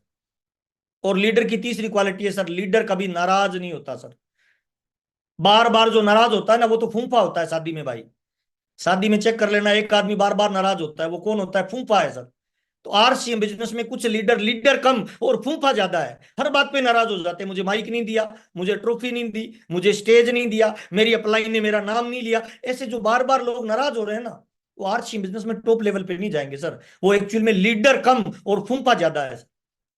और लीडर की तीसरी क्वालिटी है सर, लीडर कभी नाराज नहीं होता सर। बार बार जो नाराज होता है ना, वो तो फूंफा होता है शादी में भाई। शादी में चेक कर लेना, एक आदमी बार बार नाराज होता है, वो कौन होता है? फूंफा है सर। तो आरसीएम बिजनेस में कुछ लीडर लीडर कम और फूंफा ज्यादा है। हर बात पे नाराज हो जाते हैं, मुझे माइक नहीं दिया, मुझे ट्रॉफी नहीं दी, मुझे स्टेज नहीं दिया, मेरी अपलाइन ने मेरा नाम नहीं लिया। ऐसे जो बार बार लोग नाराज हो रहे हैं ना, वो आरसीएम बिजनेस में टॉप लेवल पे नहीं जाएंगे सर। वो एक्चुअल में लीडर कम और फूंफा ज्यादा है सर।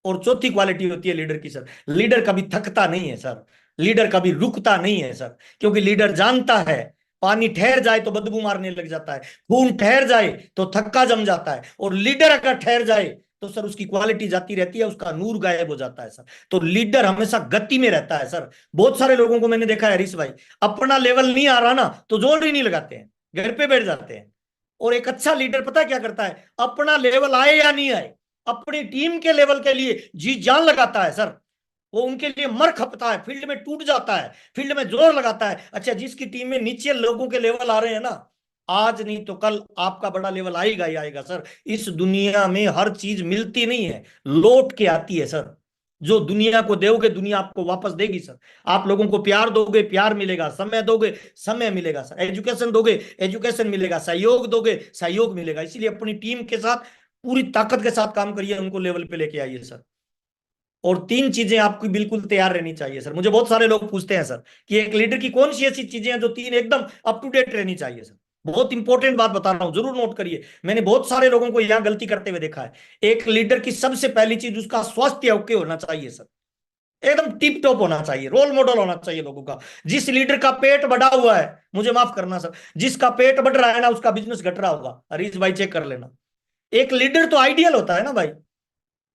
और चौथी क्वालिटी होती है लीडर की सर, लीडर कभी थकता नहीं है सर। लीडर कभी रुकता नहीं है सर। क्योंकि लीडर जानता है, पानी ठहर जाए तो बदबू मारने लग जाता है, खून ठहर जाए तो थक्का जम जाता है, और लीडर अगर ठहर जाए तो सर उसकी क्वालिटी जाती रहती है, उसका नूर गायब हो जाता है सर। तो लीडर हमेशा गति में रहता है सर। बहुत सारे लोगों को मैंने देखा है हरीश भाई, अपना लेवल नहीं आ रहा ना, तो जोर ही नहीं लगाते हैं, घर पे बैठ जाते हैं। और एक अच्छा लीडर पता है क्या करता है? अपना लेवल आए या नहीं आए, अपनी टीम के लेवल के लिए जी जान लगाता है सर। वो उनके लिए मर खपता है, फील्ड में टूट जाता है, फील्ड में जोर लगाता है। अच्छा, जिसकी टीम में नीचे लोगों के लेवल आ रहे हैं ना, आज नहीं तो कल आपका बड़ा लेवल आएगा ही आएगा सर। इस दुनिया में हर चीज मिलती नहीं है, लौट के आती है सर। जो दुनिया को दोगे, दुनिया आपको वापस देगी सर। आप लोगों को प्यार दोगे, प्यार मिलेगा। समय दोगे, समय मिलेगा सर। एजुकेशन दोगे, एजुकेशन मिलेगा। सहयोग दोगे, सहयोग मिलेगा। इसीलिए अपनी टीम के साथ पूरी ताकत के साथ काम करिए, उनको लेवल पे लेके आइए सर। और तीन चीजें आपकी बिल्कुल तैयार रहनी चाहिए सर। मुझे बहुत सारे लोग पूछते हैं सर कि एक लीडर की कौन सी ऐसी चीजें हैं जो तीन एकदम अप टू डेट रहनी चाहिए सर। बहुत इंपॉर्टेंट बात बता रहा हूं, जरूर नोट करिए। मैंने बहुत सारे लोगों को यहां गलती करते हुए देखा है। एक लीडर की सबसे पहली चीज, उसका स्वास्थ्य ओके होना चाहिए सर। एकदम टिप टॉप होना चाहिए, रोल मॉडल होना चाहिए लोगों का। जिस लीडर का पेट बढ़ा हुआ है, मुझे माफ करना सर, जिसका पेट बढ़ रहा है ना, उसका बिजनेस घट रहा होगा। हरीश भाई चेक कर लेना। एक लीडर तो आइडियल होता है ना भाई।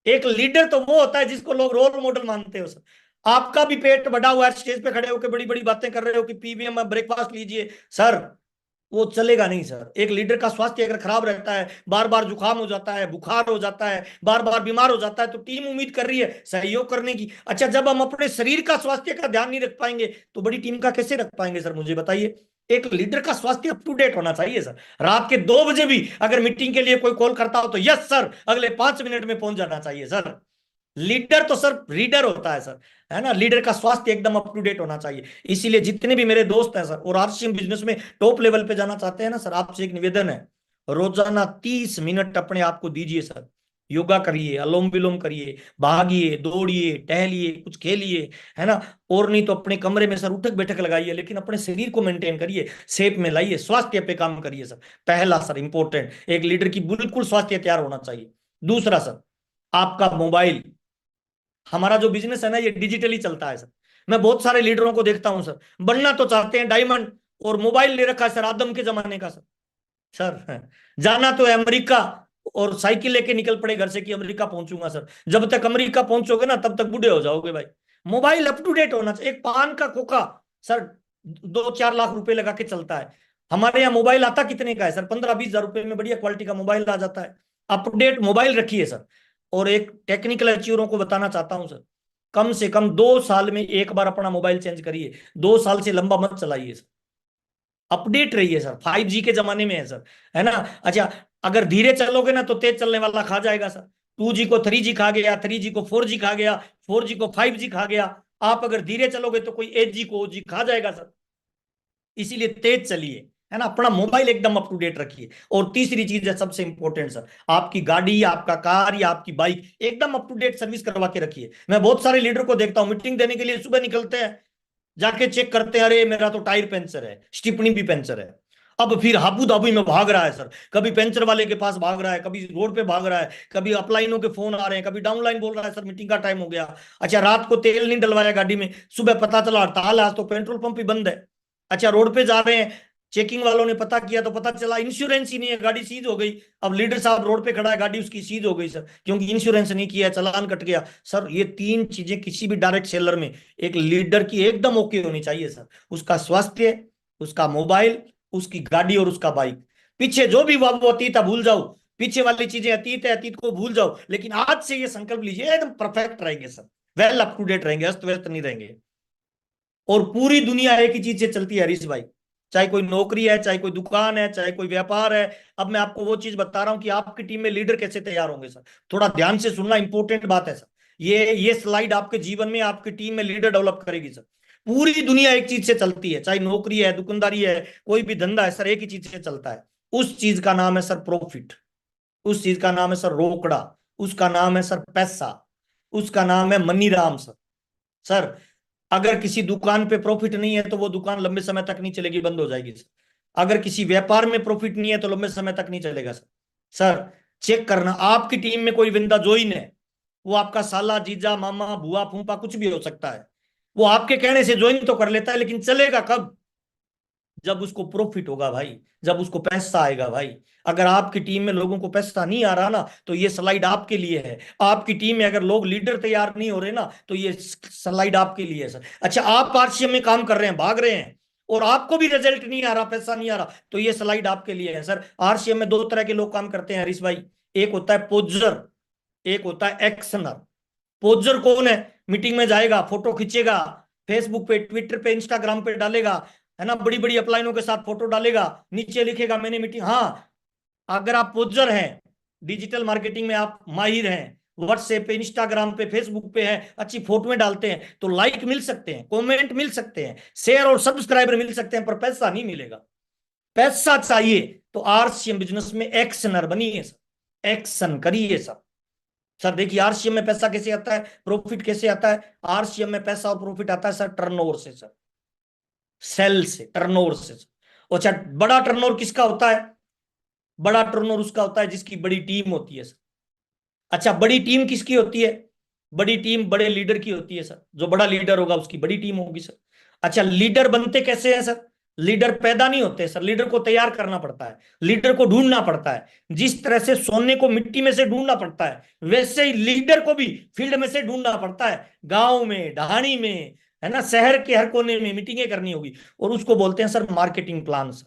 एक लीडर तो वो होता है जिसको लोग रोल मॉडल मानते हो सर। आपका भी पेट बढ़ा हुआ है, स्टेज पे खड़े होकर बड़ी बड़ी बातें कर रहे हो कि पीवीएम में ब्रेकफास्ट लीजिए सर, वो चलेगा नहीं सर। एक लीडर का स्वास्थ्य अगर खराब रहता है, बार बार जुकाम हो जाता है, बुखार हो जाता है, बार बार बीमार हो जाता है, तो टीम उम्मीद कर रही है सहयोग करने की। अच्छा, जब हम अपने शरीर का स्वास्थ्य का ध्यान नहीं रख पाएंगे, तो बड़ी टीम का कैसे रख पाएंगे सर? मुझे बताइए। एक लीडर का स्वास्थ्य अप टू डेट होना चाहिए सर। रात के 2 बजे भी अगर मीटिंग के लिए कोई कॉल करता हो, तो यस सर, अगले 5 मिनट में पहुंच जाना चाहिए सर। लीडर तो सर रीडर होता है सर, है ना। लीडर का स्वास्थ्य एकदम अप टू डेट होना चाहिए। इसीलिए जितने भी मेरे दोस्त हैं सर, और आरसीएम बिजनेस में टॉप लेवल पे जाना चाहते हैं ना सर, आपसे एक निवेदन है, रोजाना 30 मिनट अपने आप को दीजिए सर। योगा करिए, अलोम विलोम करिए, भागिए, दौड़िए, टहलिए, कुछ खेलिए, है ना। और नहीं तो अपने कमरे में सर उठक बैठक लगाइए, लेकिन अपने शरीर को मेंटेन करिए, शेप में लाइए, स्वास्थ्य पे काम करिए सर। पहला सर इंपॉर्टेंट, एक लीडर की बिल्कुल स्वास्थ्य तैयार होना चाहिए। दूसरा सर, आपका मोबाइल। हमारा जो बिजनेस है ना, ये डिजिटली चलता है सर। मैं बहुत सारे लीडरों को देखता हूं सर, बनना तो चाहते हैं डायमंड, और मोबाइल ले रखा है सर आदम के जमाने का सर। सर, जाना तो है अमेरिका, और साइकिल लेके निकल पड़े घर से कि अमेरिका पहुंचूंगा सर। जब तक अमेरिका पहुंचोगे ना, तब तक बूढ़े हो जाओगे भाई। मोबाइल अप टू डेट होना चाहिए। एक पान का खोखा सर 2-4 लाख रुपए लगा के चलता है। हमारे यहाँ मोबाइल आता कितने का है सर? 15-20 हजार रुपए में बढ़िया क्वालिटी का मोबाइल आ जाता है। अपडेट मोबाइल रखिए सर। और एक टेक्निकल अचीवरों को बताना चाहता हूं सर, कम से कम 2 साल में एक बार अपना मोबाइल चेंज करिए। 2 साल से लंबा मत चलाइए सर, अपडेट रहिए सर, 5G के जमाने में है सर, है ना। अच्छा, अगर धीरे चलोगे ना तो तेज चलने वाला खा जाएगा सर। 2G को 3G खा गया, 3G को 4G खा गया, 4G को 5G खा गया। आप अगर धीरे चलोगे तो कोई 8G को OG खा जाएगा सर। इसीलिए तेज चलिए, है ना, अपना मोबाइल एकदम अप टू डेट रखिए। और तीसरी चीज है सबसे इंपॉर्टेंट सर, आपकी गाड़ी, आपका कार या आपकी बाइक एकदम अप टू डेट सर्विस करवा के रखिए। मैं बहुत सारे लीडर को देखता हूं, मीटिंग देने के लिए सुबह निकलते हैं, जाके चेक करते हैं, अरे मेरा तो टायर पंचर है, स्टिपनी भी पंचर है। अब फिर हाबू दाबू में भाग रहा है सर, कभी पंचर वाले के पास भाग रहा है, कभी रोड पे भाग रहा है, कभी अपलाइनों के फोन आ रहे हैं, कभी डाउनलाइन बोल रहा है सर मीटिंग का टाइम हो गया। अच्छा, रात को तेल नहीं डलवाया गाड़ी में, सुबह पता चला हड़ताल है, आज तो पेट्रोल पंप ही बंद है। अच्छा, रोड पे जा रहे हैं, चेकिंग वालों ने पता किया तो पता चला इंश्योरेंस ही नहीं है, गाड़ी सीज हो गई। अब लीडर साहब रोड पे खड़ा है, गाड़ी उसकी सीज हो गई सर, क्योंकि इंश्योरेंस नहीं किया, चालान कट गया सर। ये तीन चीजें किसी भी डायरेक्ट सेलर में एक लीडर की एकदम ओके होनी चाहिए सर। उसका स्वास्थ्य, उसका मोबाइल, उसकी गाड़ी और उसका बाइक। पीछे जो भी वो अतीत है भूल जाओ, पीछे वाली चीजें अतीत है, अतीत को भूल जाओ, लेकिन आज से ये संकल्प लीजिए एकदम परफेक्ट रहेंगे sir, well up to date रहेंगे, अस्त व्यस्त नहीं रहेंगे। और पूरी दुनिया एक ही चीज से चलती है हरीश भाई, चाहे कोई नौकरी है, चाहे कोई दुकान है, चाहे कोई व्यापार है। अब मैं आपको वो चीज बता रहा हूं कि आपकी टीम में लीडर कैसे तैयार होंगे सर। थोड़ा ध्यान से सुनना, इंपॉर्टेंट बात है सर। ये स्लाइड आपके जीवन में आपकी टीम में लीडर डेवलप करेगी सर। पूरी दुनिया एक चीज से चलती है, चाहे नौकरी है, दुकानदारी है, कोई भी धंधा है सर, एक ही चीज से चलता है। उस चीज का नाम है सर प्रॉफिट, उस चीज का नाम है सर रोकड़ा, उसका नाम है सर पैसा, उसका नाम है मनी राम सर। सर, अगर किसी दुकान पे प्रॉफिट नहीं है तो वो दुकान लंबे समय तक नहीं चलेगी, बंद हो जाएगी सर। अगर किसी व्यापार में प्रॉफिट नहीं है तो लंबे समय तक नहीं चलेगा सर। सर, चेक करना, आपकी टीम में कोई बंदा ज्वाइन है, वो आपका साला, जीजा, मामा, बुआ, फूफा कुछ भी हो सकता है, वो आपके कहने से ज्वाइन तो कर लेता है, लेकिन चलेगा कब? जब उसको प्रॉफिट होगा भाई, जब उसको पैसा आएगा भाई। अगर आपकी टीम में लोगों को पैसा नहीं आ रहा ना, तो ये स्लाइड आपके लिए है। आपकी टीम में अगर लोग लीडर तैयार नहीं हो रहे ना, तो ये स्लाइड आपके लिए है सर। अच्छा, आप आरसीएम में काम कर रहे हैं, भाग रहे हैं, और आपको भी रिजल्ट नहीं आ रहा, पैसा नहीं आ रहा, तो ये स्लाइड आपके लिए है सर। आरसीएम में दो तरह के लोग काम करते हैं हरीश भाई, एक होता है पोजर, एक होता है एक्शनर। पोजर कौन है? मीटिंग में जाएगा, फोटो खींचेगा, फेसबुक पे, ट्विटर पे, इंस्टाग्राम पे डालेगा, है ना, बड़ी बड़ी अपलाइनों के साथ फोटो डालेगा, नीचे लिखेगा मैंने मीटिंग। हाँ, अगर आप पोजर हैं, डिजिटल मार्केटिंग में आप माहिर हैं, व्हाट्सएप पे, इंस्टाग्राम पे, फेसबुक पे हैं, अच्छी फोटोएं डालते हैं, तो लाइक मिल सकते हैं, कमेंट मिल सकते हैं, शेयर और सब्सक्राइबर मिल सकते हैं, पर पैसा नहीं मिलेगा। पैसा चाहिए तो आरसीएम बिजनेस में एक्शनर बनिए सर, एक्शन करिए सर। सर देखिए, आरसीएम में पैसा कैसे आता है, प्रॉफिट कैसे आता है? आरसीएम में पैसा और प्रॉफिट आता है सर टर्नओवर से सर, सेल से, टर्नओवर से सर। अच्छा, बड़ा टर्नओवर किसका होता है? बड़ा टर्नओवर उसका होता है जिसकी बड़ी टीम होती है सर। अच्छा, बड़ी टीम किसकी होती है? बड़ी टीम बड़े लीडर की होती है सर, जो बड़ा लीडर होगा उसकी बड़ी टीम होगी सर। अच्छा, लीडर बनते कैसे हैं सर? लीडर पैदा नहीं होते सर, लीडर को तैयार करना पड़ता है, लीडर को ढूंढना पड़ता है। जिस तरह से सोने को मिट्टी में से ढूंढना पड़ता है, वैसे ही लीडर को भी फील्ड में से ढूंढना पड़ता है, गांव में, ढाणी में, है ना, शहर के हर कोने में मीटिंगें करनी होगी, और उसको बोलते हैं sir marketing plan sir.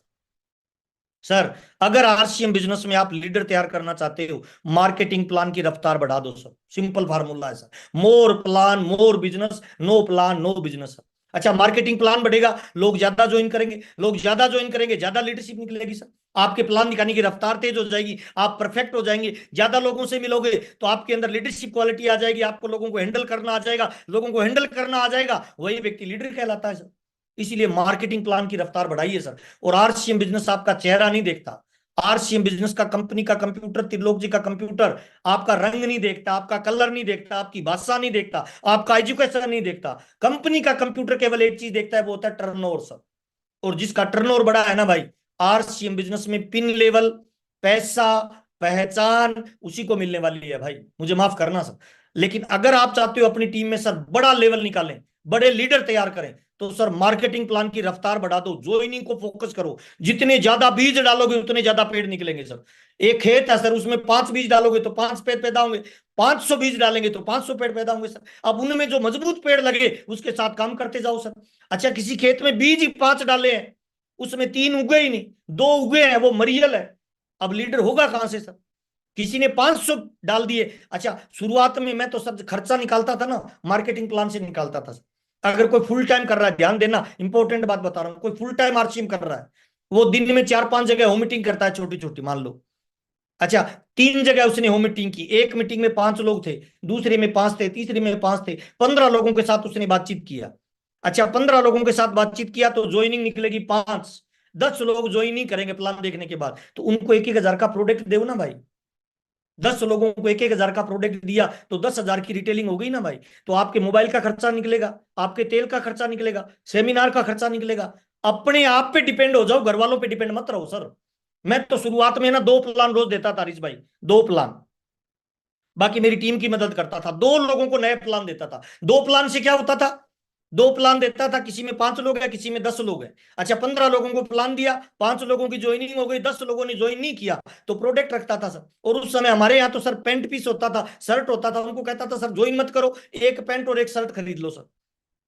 Sir, अगर आरसीएम बिजनेस में आप लीडर तैयार करना चाहते हो, मार्केटिंग प्लान की रफ्तार बढ़ा दो सर। सिंपल फार्मूला है sir, more plan more business, no plan no business sir. अच्छा, मार्केटिंग प्लान बढ़ेगा, लोग ज्यादा ज्वाइन करेंगे, लोग ज्यादा ज्वाइन करेंगे, ज्यादा लीडरशिप निकलेगी सर। आपके प्लान दिखाने की रफ्तार तेज हो जाएगी, आप परफेक्ट हो जाएंगे, ज्यादा लोगों से मिलोगे तो आपके अंदर लीडरशिप क्वालिटी आ जाएगी, आपको लोगों को हैंडल करना आ जाएगा, लोगों को हैंडल करना आ जाएगा, वही व्यक्ति लीडर कहलाता है सर। इसीलिए मार्केटिंग प्लान की रफ्तार बढ़ाइए सर। और आरसीएम बिजनेस आपका चेहरा नहीं देखता, आरसीएम बिजनेस का, कंपनी का कंप्यूटर, त्रिलोक जी का कंप्यूटर आपका रंग नहीं देखता, आपका कलर नहीं देखता, आपकी भाषा नहीं देखता, आपका एजुकेशन नहीं देखता। कंपनी का कंप्यूटर केवल एक चीज देखता है, वो होता है टर्नओवर सर। और जिसका टर्नओवर बड़ा है ना भाई, आरसीएम बिजनेस में पिन लेवल, पैसा, पहचान उसी को मिलने वाली है भाई, मुझे माफ करना सर। लेकिन अगर आप चाहते हो अपनी टीम में सर बड़ा लेवल निकालें, बड़े लीडर तैयार करें, तो सर मार्केटिंग प्लान की रफ्तार बढ़ा दो, ज्वाइनिंग को फोकस करो। जितने ज्यादा बीज डालोगे उतने ज्यादा पेड़ निकलेंगे सर। एक खेत है सर, उसमें 5 बीज डालोगे तो 5 पेड़ पैदा होंगे, 500 बीज डालेंगे तो 500 पेड़ पैदा होंगे सर। अब उनमें जो मजबूत पेड़ लगे उसके साथ काम करते जाओ सर। अच्छा, किसी खेत में बीज ही 5 डाले हैं, उसमें 3 उगे ही नहीं, 2 उगे हैं, वो मरियल है, अब लीडर होगा कहां से सर? किसी ने 500 डाल दिए। अच्छा, शुरुआत में मैं तो सब खर्चा निकालता था ना, मार्केटिंग प्लान से निकालता था। अगर कोई फुल टाइम कर रहा है, ध्यान देना, इंपॉर्टेंट बात बता रहा हूं, कोई फुल टाइम आरसीएम कर रहा है, वो दिन में 4-5 जगह होम मीटिंग करता है, छोटी छोटी मान लो। अच्छा, 3 जगह उसने होम मीटिंग की, एक मीटिंग में 5 लोग थे, दूसरे में 5 थे, तीसरे में 5 थे, 15 लोगों के साथ उसने बातचीत किया। अच्छा, 15 लोगों के साथ बातचीत किया तो ज्वाइनिंग निकलेगी 5। 10 लोग ज्वाइन नहीं करेंगे प्लान देखने के बाद, तो उनको 1-1 हजार का प्रोडक्ट दो ना भाई। 10 लोगों को 1-1 हजार का प्रोडक्ट दिया तो 10 हजार की रिटेलिंग हो गई ना भाई। तो आपके मोबाइल का खर्चा निकलेगा, आपके तेल का खर्चा निकलेगा, सेमिनार का खर्चा निकलेगा। अपने आप पे डिपेंड हो जाओ, घर वालों पे डिपेंड मत रहो सर। मैं तो शुरुआत में ना 2 प्लान रोज देता था हरीश भाई, 2 प्लान। बाकी मेरी टीम की मदद करता था, 2 लोगों को नए प्लान देता था। 2 प्लान से क्या होता था, 2 प्लान देता था, किसी में 5 लोग हैं, किसी में 10 लोग हैं। अच्छा, 15 लोगों को प्लान दिया, 5 लोगों की ज्वाइनिंग हो गई, 10 लोगों ने ज्वाइन नहीं किया, तो प्रोडक्ट रखता था सर। और उस समय हमारे यहाँ तो सर पेंट पीस होता था, शर्ट होता था, उनको कहता था सर ज्वाइन मत करो, एक पेंट और एक शर्ट खरीद लो सर।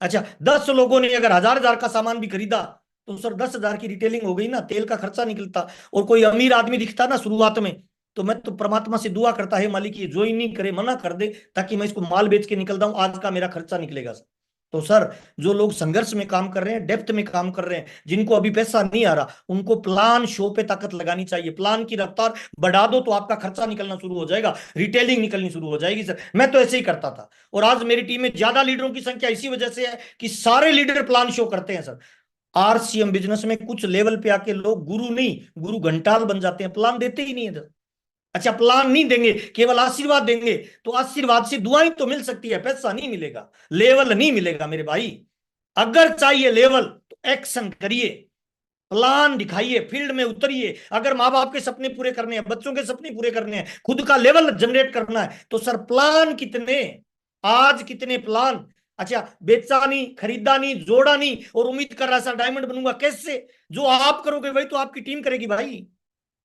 अच्छा, 10 लोगों ने अगर 1000 का सामान भी खरीदा तो सर 10 हजार की रिटेलिंग हो गई ना, तेल का खर्चा निकलता। और कोई अमीर आदमी दिखता ना शुरुआत में, तो मैं तो परमात्मा से दुआ करता है, मालिक ये ज्वाइन नहीं करे, मना कर दे, ताकि मैं इसको माल बेच के निकल जाऊं, आज का मेरा खर्चा निकलेगा सर। तो सर, जो लोग संघर्ष में काम कर रहे हैं, डेप्थ में काम कर रहे हैं, जिनको अभी पैसा नहीं आ रहा, उनको प्लान शो पे ताकत लगानी चाहिए। प्लान की रफ्तार बढ़ा दो तो आपका खर्चा निकलना शुरू हो जाएगा, रिटेलिंग निकलनी शुरू हो जाएगी सर। मैं तो ऐसे ही करता था। और आज मेरी टीम में ज्यादा लीडरों की संख्या इसी वजह से है कि सारे लीडर प्लान शो करते हैं सर। आरसीएम बिजनेस में कुछ लेवल पे आके लोग गुरु नहीं, गुरु घंटाल बन जाते हैं, प्लान देते ही नहीं है सर। अच्छा, प्लान नहीं देंगे, केवल आशीर्वाद देंगे, तो आशीर्वाद से दुआएं तो मिल सकती है, पैसा नहीं मिलेगा, लेवल नहीं मिलेगा मेरे भाई। अगर चाहिए लेवल तो एक्शन करिए, प्लान दिखाइए, फील्ड में उतरिए। अगर माँ बाप के सपने पूरे करने हैं, बच्चों के सपने पूरे करने हैं, खुद का लेवल जनरेट करना है, तो सर प्लान कितने, आज कितने प्लान। अच्छा, बेचा नहीं, खरीदा नहीं, जोड़ा नहीं, और उम्मीद कर रहा सर डायमंड बनूंगा, कैसे? जो आप करोगे वही तो आपकी टीम करेगी भाई।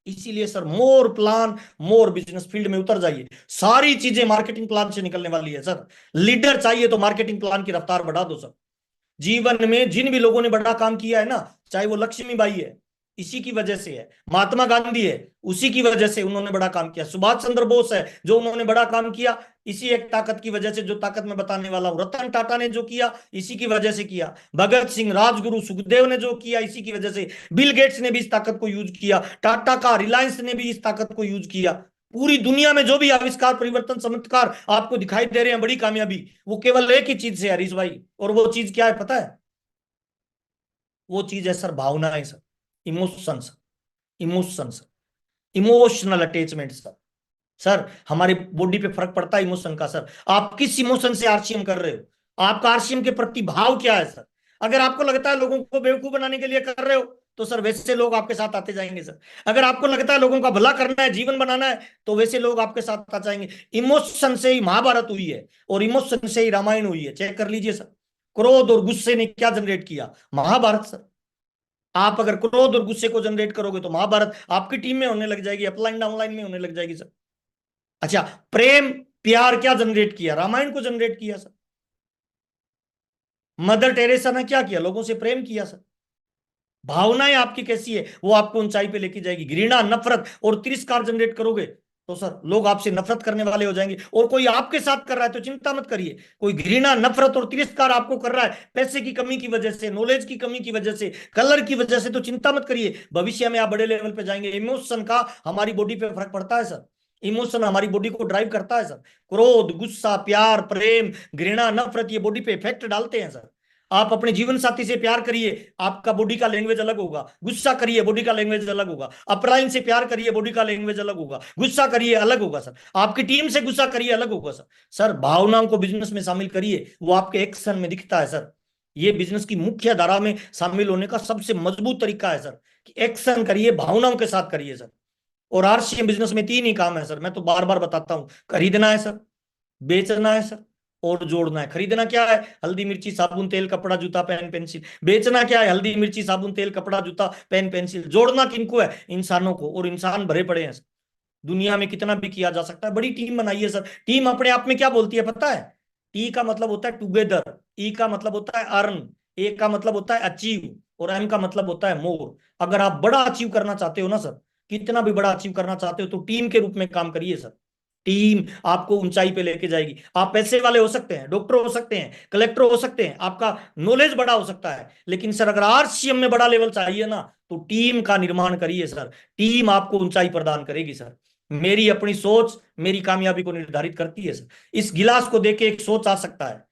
इसीलिए sir, more plan, more business, field में उतर जाइए। सारी चीजें मार्केटिंग प्लान से निकलने वाली है सर। लीडर चाहिए तो मार्केटिंग प्लान की रफ्तार बढ़ा दो सर। जीवन में जिन भी लोगों ने बड़ा काम किया है ना, चाहे वो लक्ष्मीबाई है, इसी की वजह से है, महात्मा गांधी है, उसी की वजह से उन्होंने बड़ा काम किया, सुभाष चंद्र बोस है, जो उन्होंने बड़ा काम किया इसी एक ताकत की वजह से, जो ताकत मैं बताने वाला हूं, रतन टाटा ने जो किया इसी की वजह से किया, भगत सिंह, राजगुरु, सुखदेव ने जो किया इसी की वजह से, बिल गेट्स ने भी इस ताकत को यूज किया, टाटा का रिलायंस ने भी इस ताकत को यूज किया। पूरी दुनिया में जो भी आविष्कार, परिवर्तन, चमत्कार आपको दिखाई दे रहे हैं, बड़ी कामयाबी, वो केवल एक ही चीज से है हरीश भाई। और वो चीज क्या है पता है? वो चीज है सर भावनाएं sir, emotions, emotions, emotional attachment sir. Sir, हमारी बॉडी पे फर्क पड़ता है इमोशन का सर। आप किस इमोशन से आरसीएम कर रहे हो, आपका आरसीएम के प्रति भाव क्या है सर? अगर आपको लगता है लोगों को बेवकूफ बनाने के लिए कर रहे हो, तो सर वैसे लोग आपके साथ आते जाएंगे सर। अगर आपको लगता है लोगों का भला करना है, जीवन बनाना है, तो वैसे लोग आपके साथ आ जाएंगे। इमोशन से ही महाभारत हुई है, और इमोशन से ही रामायण हुई है, चेक कर लीजिए सर। क्रोध और गुस्से ने क्या जनरेट किया? महाभारत सर। आप अगर क्रोध और गुस्से को जनरेट करोगे तो महाभारत आपकी टीम में होने लग जाएगी, अपलाइन डाउनलाइन में होने लग जाएगी सर। अच्छा, प्रेम, प्यार क्या जनरेट किया? रामायण को जनरेट किया सर। मदर टेरेसा ने क्या किया? लोगों से प्रेम किया सर। भावनाएं आपकी कैसी है, वो आपको ऊंचाई पे लेके जाएगी। घृणा, नफरत और तिरस्कार जनरेट करोगे तो सर लोग आपसे नफरत करने वाले हो जाएंगे। और कोई आपके साथ कर रहा है तो चिंता मत करिए, कोई घृणा, नफरत और तिरस्कार आपको कर रहा है पैसे की कमी की वजह से, नॉलेज की कमी की वजह से, कलर की वजह से, तो चिंता मत करिए, भविष्य में आप बड़े लेवल पे जाएंगे। इमोशन का हमारी बॉडी पे फर्क पड़ता है सर। इमोशन हमारी बॉडी को ड्राइव करता है सर। क्रोध, गुस्सा, प्यार, प्रेम, घृणा, नफरत, ये बॉडी पे इफेक्ट डालते हैं सर। आप अपने जीवन साथी से प्यार करिए, आपका बॉडी का लैंग्वेज अलग होगा। गुस्सा करिए, बॉडी का लैंग्वेज अलग होगा। अपराइन से प्यार करिए, बॉडी का लैंग्वेज अलग होगा। गुस्सा करिए, अलग होगा सर। आपकी टीम से गुस्सा करिए, अलग होगा सर। सर, भावनाओं को बिजनेस में शामिल करिए, वो आपके एक्शन में दिखता है सर। ये बिजनेस की मुख्य धारा में शामिल होने का सबसे मजबूत तरीका है सर, कि एक्शन करिए, भावनाओं के साथ करिए सर। और आरसीएम बिजनेस में 3 ही काम है सर, मैं तो बार बार बताता हूं। खरीदना है सर, बेचना है सर, और जोड़ना है। खरीदना क्या है? हल्दी, मिर्ची, साबुन, तेल, कपड़ा, जूता, पेन, पेंसिल। बेचना क्या है? हल्दी, मिर्ची, साबुन, तेल, कपड़ा, जूता, पेन, पेंसिल। जोड़ना किनको है? इंसानों को। और इंसान भरे पड़े हैं सर। दुनिया में कितना भी किया जा सकता है, बड़ी टीम बनाइए सर। टीम अपने आप में क्या बोलती है पता है? टी का मतलब होता है टुगेदर, ई का मतलब होता है अर्न, ए का मतलब होता है अचीव, और एम का मतलब होता है मोर। अगर आप बड़ा अचीव करना चाहते हो ना सर, कितना भी बड़ा अचीव करना चाहते हो तो टीम के रूप में काम करिए सर। टीम आपको ऊंचाई पे लेके जाएगी। आप पैसे वाले हो सकते हैं, डॉक्टर हो सकते हैं, कलेक्टर हो सकते हैं, आपका नॉलेज बड़ा हो सकता है, लेकिन सर अगर आरसीएम में बड़ा लेवल चाहिए ना तो टीम का निर्माण करिए सर। टीम आपको ऊंचाई प्रदान करेगी सर। मेरी अपनी सोच मेरी कामयाबी को निर्धारित करती है सर। इस गिलास को देख के एक सोच आ सकता है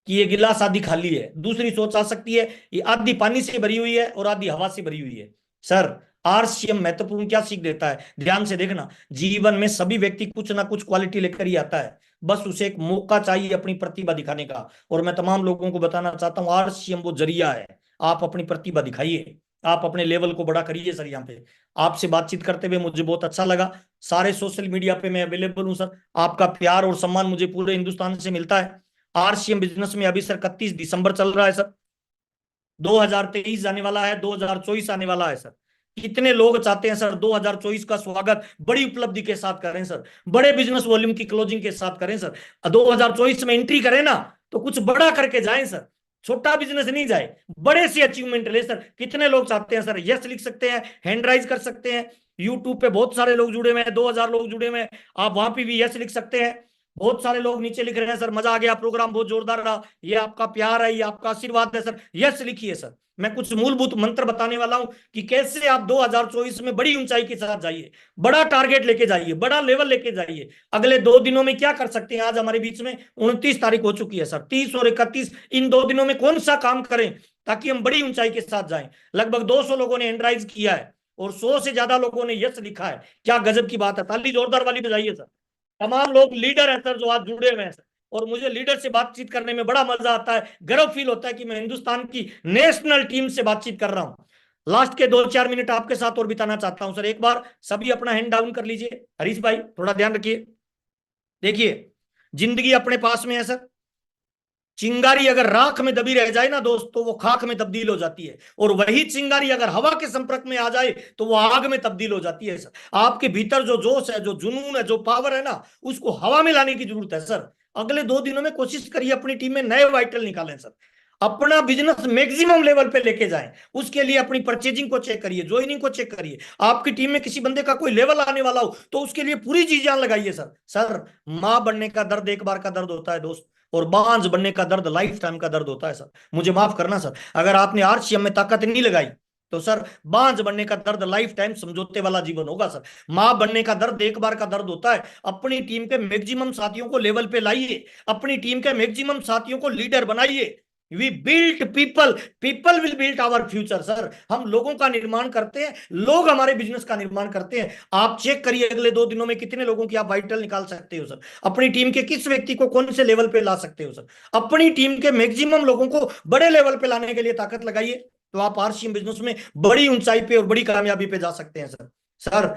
कि ये गिलास आधी खाली है, दूसरी सोच आ सकती है ये आधी पानी से भरी हुई है और आधी हवा से भरी हुई है। सर आरसीएम महत्वपूर्ण क्या सीख देता है, ध्यान से देखना। जीवन में सभी व्यक्ति कुछ ना कुछ क्वालिटी लेकर ही आता है, बस उसे एक मौका चाहिए अपनी प्रतिभा दिखाने का। और मैं तमाम लोगों को बताना चाहता हूँ आरसीएम वो जरिया है। आप अपनी प्रतिभा दिखाइए, आप अपने लेवल को बड़ा करिए सर। यहाँ पे आपसे बातचीत करते हुए मुझे बहुत अच्छा लगा। सारे सोशल मीडिया पे मैं अवेलेबल हूँ सर। आपका प्यार और सम्मान मुझे पूरे हिंदुस्तान से मिलता है। आरसीएम बिजनेस में अभी सर 31 दिसंबर चल रहा है सर। 2023 जाने वाला है, 2024 आने वाला है सर। कितने लोग चाहते हैं सर 2024 का स्वागत बड़ी उपलब्धि के साथ करें सर, बड़े बिजनेस वॉल्यूम की क्लोजिंग के साथ करें सर। 2024 में एंट्री करें ना तो कुछ बड़ा करके जाएं सर, छोटा बिजनेस नहीं जाए, बड़े से अचीवमेंट ले सर। कितने लोग चाहते हैं सर यस लिख सकते हैं, हैंड राइज कर सकते हैं। यूट्यूब पे बहुत सारे लोग जुड़े हुए हैं, 2000 लोग जुड़े हुए हैं, आप वहां पे भी यस लिख सकते हैं। बहुत सारे लोग नीचे लिख रहे हैं सर मजा आ गया, प्रोग्राम बहुत जोरदार रहा, ये आपका प्यार है, ये आपका आशीर्वाद है सर, यस लिखिए सर। मैं कुछ मूलभूत मंत्र बताने वाला हूं कि कैसे आप 2024 में बड़ी ऊंचाई के साथ जाइए, बड़ा टारगेट लेके जाइए, बड़ा लेवल लेके जाइए। अगले 2 दिनों में क्या कर सकते हैं, आज हमारे बीच में 29 तारीख हो चुकी है सर, 30 और 31 इन 2 दिनों में कौन सा काम करें ताकि हम बड़ी ऊंचाई के साथ जाएं। लगभग 200 लोगों ने एंड्राइज किया है और 100 से ज्यादा लोगों ने यस लिखा है। क्या गजब की बात है, ताली जोरदार वाली बजाइए सर। तमाम लोग लीडर हैं सर जो आज जुड़े हुए हैं सर, और मुझे लीडर से बातचीत करने में बड़ा मजा आता है, गर्व फील होता है कि मैं हिंदुस्तान की नेशनल टीम से बातचीत कर रहा हूं। लास्ट के 2-4 मिनट आपके साथ और बिताना चाहता हूं सर। एक बार सभी अपना हैंड डाउन कर लीजिए, हरीश भाई थोड़ा ध्यान रखिए। देखिए जिंदगी अपने पास में है सर। चिंगारी अगर राख में दबी रह जाए ना दोस्त तो वो खाक में तब्दील हो जाती है, और वही चिंगारी अगर हवा के संपर्क में आ जाए तो वो आग में तब्दील हो जाती है सर। आपके भीतर जो जोश है, जो जुनून है, जो पावर है ना, उसको हवा में लाने की जरूरत है सर। अगले 2 दिनों में कोशिश करिए अपनी टीम में नए वाइटल निकालें सर, अपना बिजनेस मैक्सिमम लेवल पे लेके जाएं। उसके लिए अपनी परचेजिंग को चेक करिए, ज्वाइनिंग को चेक करिए। आपकी टीम में किसी बंदे का कोई लेवल आने वाला हो तो उसके लिए पूरी जी जान लगाइए सर। सर मां बनने का दर्द एक बार का दर्द होता है दोस्त, और बांझ बनने का दर्द लाइफ टाइम का दर्द होता है सर। मुझे माफ करना सर, अगर आपने आरसीएम में ताकत नहीं लगाई तो सर बांझ बनने का दर्द लाइफ टाइम समझौते वाला जीवन होगा सर। मां बनने का दर्द एक बार का दर्द होता है। अपनी टीम के मैक्सिमम साथियों को लेवल पे लाइए, अपनी टीम के मैक्सिमम साथियों को लीडर बनाइए। We built people, people will built our future sir. हम लोगों का निर्माण करते हैं, लोग हमारे बिजनेस का निर्माण करते हैं। आप चेक करिए अगले 2 दिनों में कितने लोगों की आप वाइटल निकाल सकते हो सर, अपनी टीम के किस व्यक्ति को कौन से लेवल पे ला सकते हो सर। अपनी टीम के मैक्सिमम लोगों को बड़े लेवल पे लाने के लिए ताकत लगाइए, तो आप आरसीएम बिजनेस में बड़ी ऊंचाई पे और बड़ी कामयाबी पे जा सकते हैं सर। सर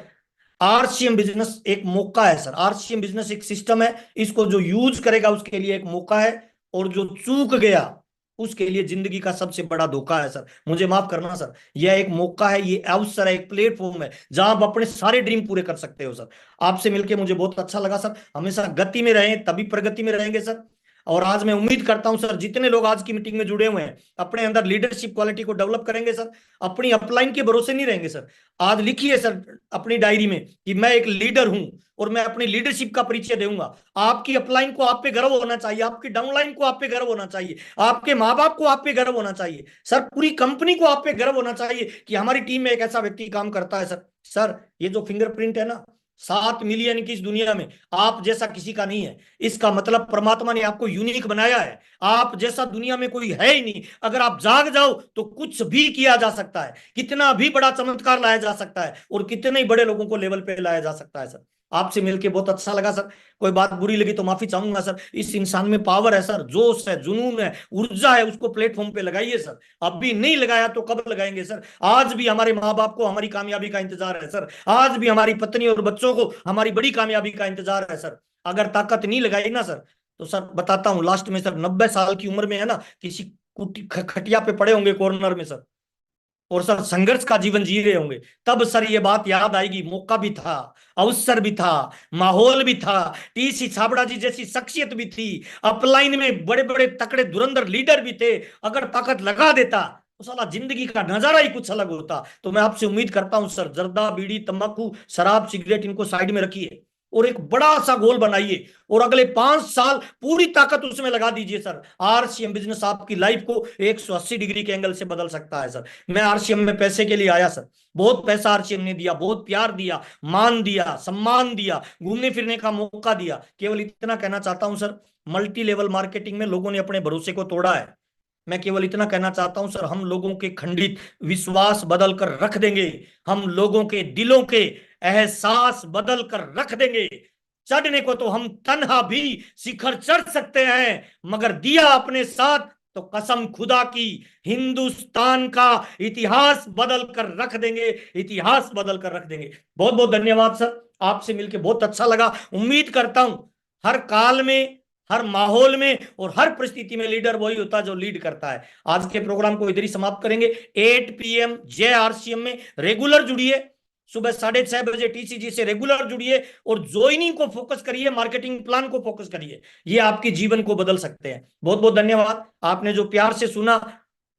आरसीएम बिजनेस एक मौका है सर, आरसीएम बिजनेस एक सिस्टम है, इसको जो यूज करेगा उसके लिए एक मौका है, और जो चूक गया उसके लिए जिंदगी का सबसे बड़ा धोखा है सर। मुझे माफ करना सर, यह एक मौका है, ये अवसर है, एक प्लेटफॉर्म है जहां आप अपने सारे ड्रीम पूरे कर सकते हो सर। आपसे मिलकर मुझे बहुत अच्छा लगा सर। हमेशा गति में रहें तभी प्रगति में रहेंगे सर। और आज मैं उम्मीद करता हूं सर जितने लोग आज की मीटिंग में जुड़े हुए हैं अपने अंदर लीडरशिप क्वालिटी को डेवलप करेंगे सर, अपनी अपलाइन के भरोसे नहीं रहेंगे सर। आज लिखिए सर अपनी डायरी में कि मैं एक लीडर हूं और मैं अपनी लीडरशिप का परिचय दूंगा। आपकी अपलाइन को आप पे गर्व होना चाहिए, आपकी डाउनलाइन को आप पे गर्व होना चाहिए, आपके माँ बाप को आप पे गर्व होना चाहिए सर, पूरी कंपनी को आप पे गर्व होना चाहिए कि हमारी टीम में एक ऐसा व्यक्ति काम करता है सर। सर ये जो फिंगरप्रिंट है ना 7 मिलियन की इस दुनिया में आप जैसा किसी का नहीं है, इसका मतलब परमात्मा ने आपको यूनिक बनाया है। आप जैसा दुनिया में कोई है ही नहीं। अगर आप जाग जाओ तो कुछ भी किया जा सकता है, कितना भी बड़ा चमत्कार लाया जा सकता है, और कितने ही बड़े लोगों को लेवल पे लाया जा सकता है सर। आपसे मिलके बहुत अच्छा लगा सर। कोई बात बुरी लगी तो माफी चाहूंगा सर। इस इंसान में पावर है सर, जोश है, जुनून है, ऊर्जा है, उसको प्लेटफॉर्म पे लगाइए सर। अभी नहीं लगाया तो कब लगाएंगे सर। आज भी हमारे माँ बाप को हमारी कामयाबी का इंतजार है सर, आज भी हमारी पत्नी और बच्चों को हमारी बड़ी कामयाबी का इंतजार है सर। अगर ताकत नहीं लगाई ना सर तो सर बताता हूं लास्ट में सर 90 साल की उम्र में है ना किसी खटिया पे पड़े होंगे कॉर्नर में सर, और सर संघर्ष का जीवन जी रहे होंगे। तब सर ये बात याद आएगी, मौका भी था, अवसर भी था, माहौल भी था, टीसी छाबड़ा जी जैसी शख्सियत भी थी, अपलाइन में बड़े बड़े तकड़े धुरंधर लीडर भी थे। अगर ताकत लगा देता तो साला जिंदगी का नजारा ही कुछ अलग होता। तो मैं आपसे उम्मीद करता हूं सर, जर्दा, बीड़ी, तंबाकू, शराब, सिगरेट, इनको साइड में रखिए और एक बड़ा सा गोल बनाइए और अगले 5 साल पूरी ताकत उसमें लगा दीजिए सर। आरसीएम बिजनेस आपकी लाइफ को 180 डिग्री के एंगल से बदल सकता है सर। मैं आरसीएम में पैसे के लिए आया सर, बहुत पैसा आरसीएम ने दिया, बहुत प्यार दिया, मान दिया, सम्मान दिया, घूमने फिरने का मौका दिया। केवल इतना कहना चाहता हूं सर, मल्टी लेवल मार्केटिंग में लोगों ने अपने भरोसे को तोड़ा है। मैं केवल इतना कहना चाहता हूं सर, हम लोगों के खंडित विश्वास बदल कर रख देंगे, हम लोगों के दिलों के एहसास बदल कर रख देंगे। चढ़ने को तो हम तन्हा भी शिखर चढ़ सकते हैं, मगर दिया अपने साथ तो कसम खुदा की हिंदुस्तान का इतिहास बदल कर रख देंगे, इतिहास बदल कर रख देंगे। बहुत बहुत धन्यवाद सर, आपसे मिलकर बहुत अच्छा लगा। उम्मीद करता हूं हर काल में, हर माहौल में और हर परिस्थिति में लीडर वही होता है जो लीड करता है। आज के प्रोग्राम को इधर ही समाप्त करेंगे। 8 PM जय आरसीएम में रेगुलर जुड़िए, सुबह 6:30 बजे टीसीजी से रेगुलर जुड़िए और ज्वाइनिंग को फोकस करिए, मार्केटिंग प्लान को फोकस करिए, ये आपके जीवन को बदल सकते हैं। बहुत बहुत धन्यवाद, आपने जो प्यार से सुना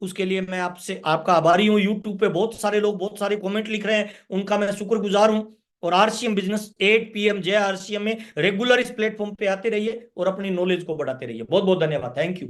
उसके लिए मैं आपसे आपका आभारी हूं। यूट्यूब पे बहुत सारे लोग बहुत सारे कमेंट लिख रहे हैं, उनका मैं शुक्रगुजार हूं। और आरसीएम बिजनेस 8 PM जय आरसीएम में रेगुलर इस प्लेटफॉर्म पे आते रहिए और अपनी नॉलेज को बढ़ाते रहिए। बहुत बहुत धन्यवाद, थैंक यू।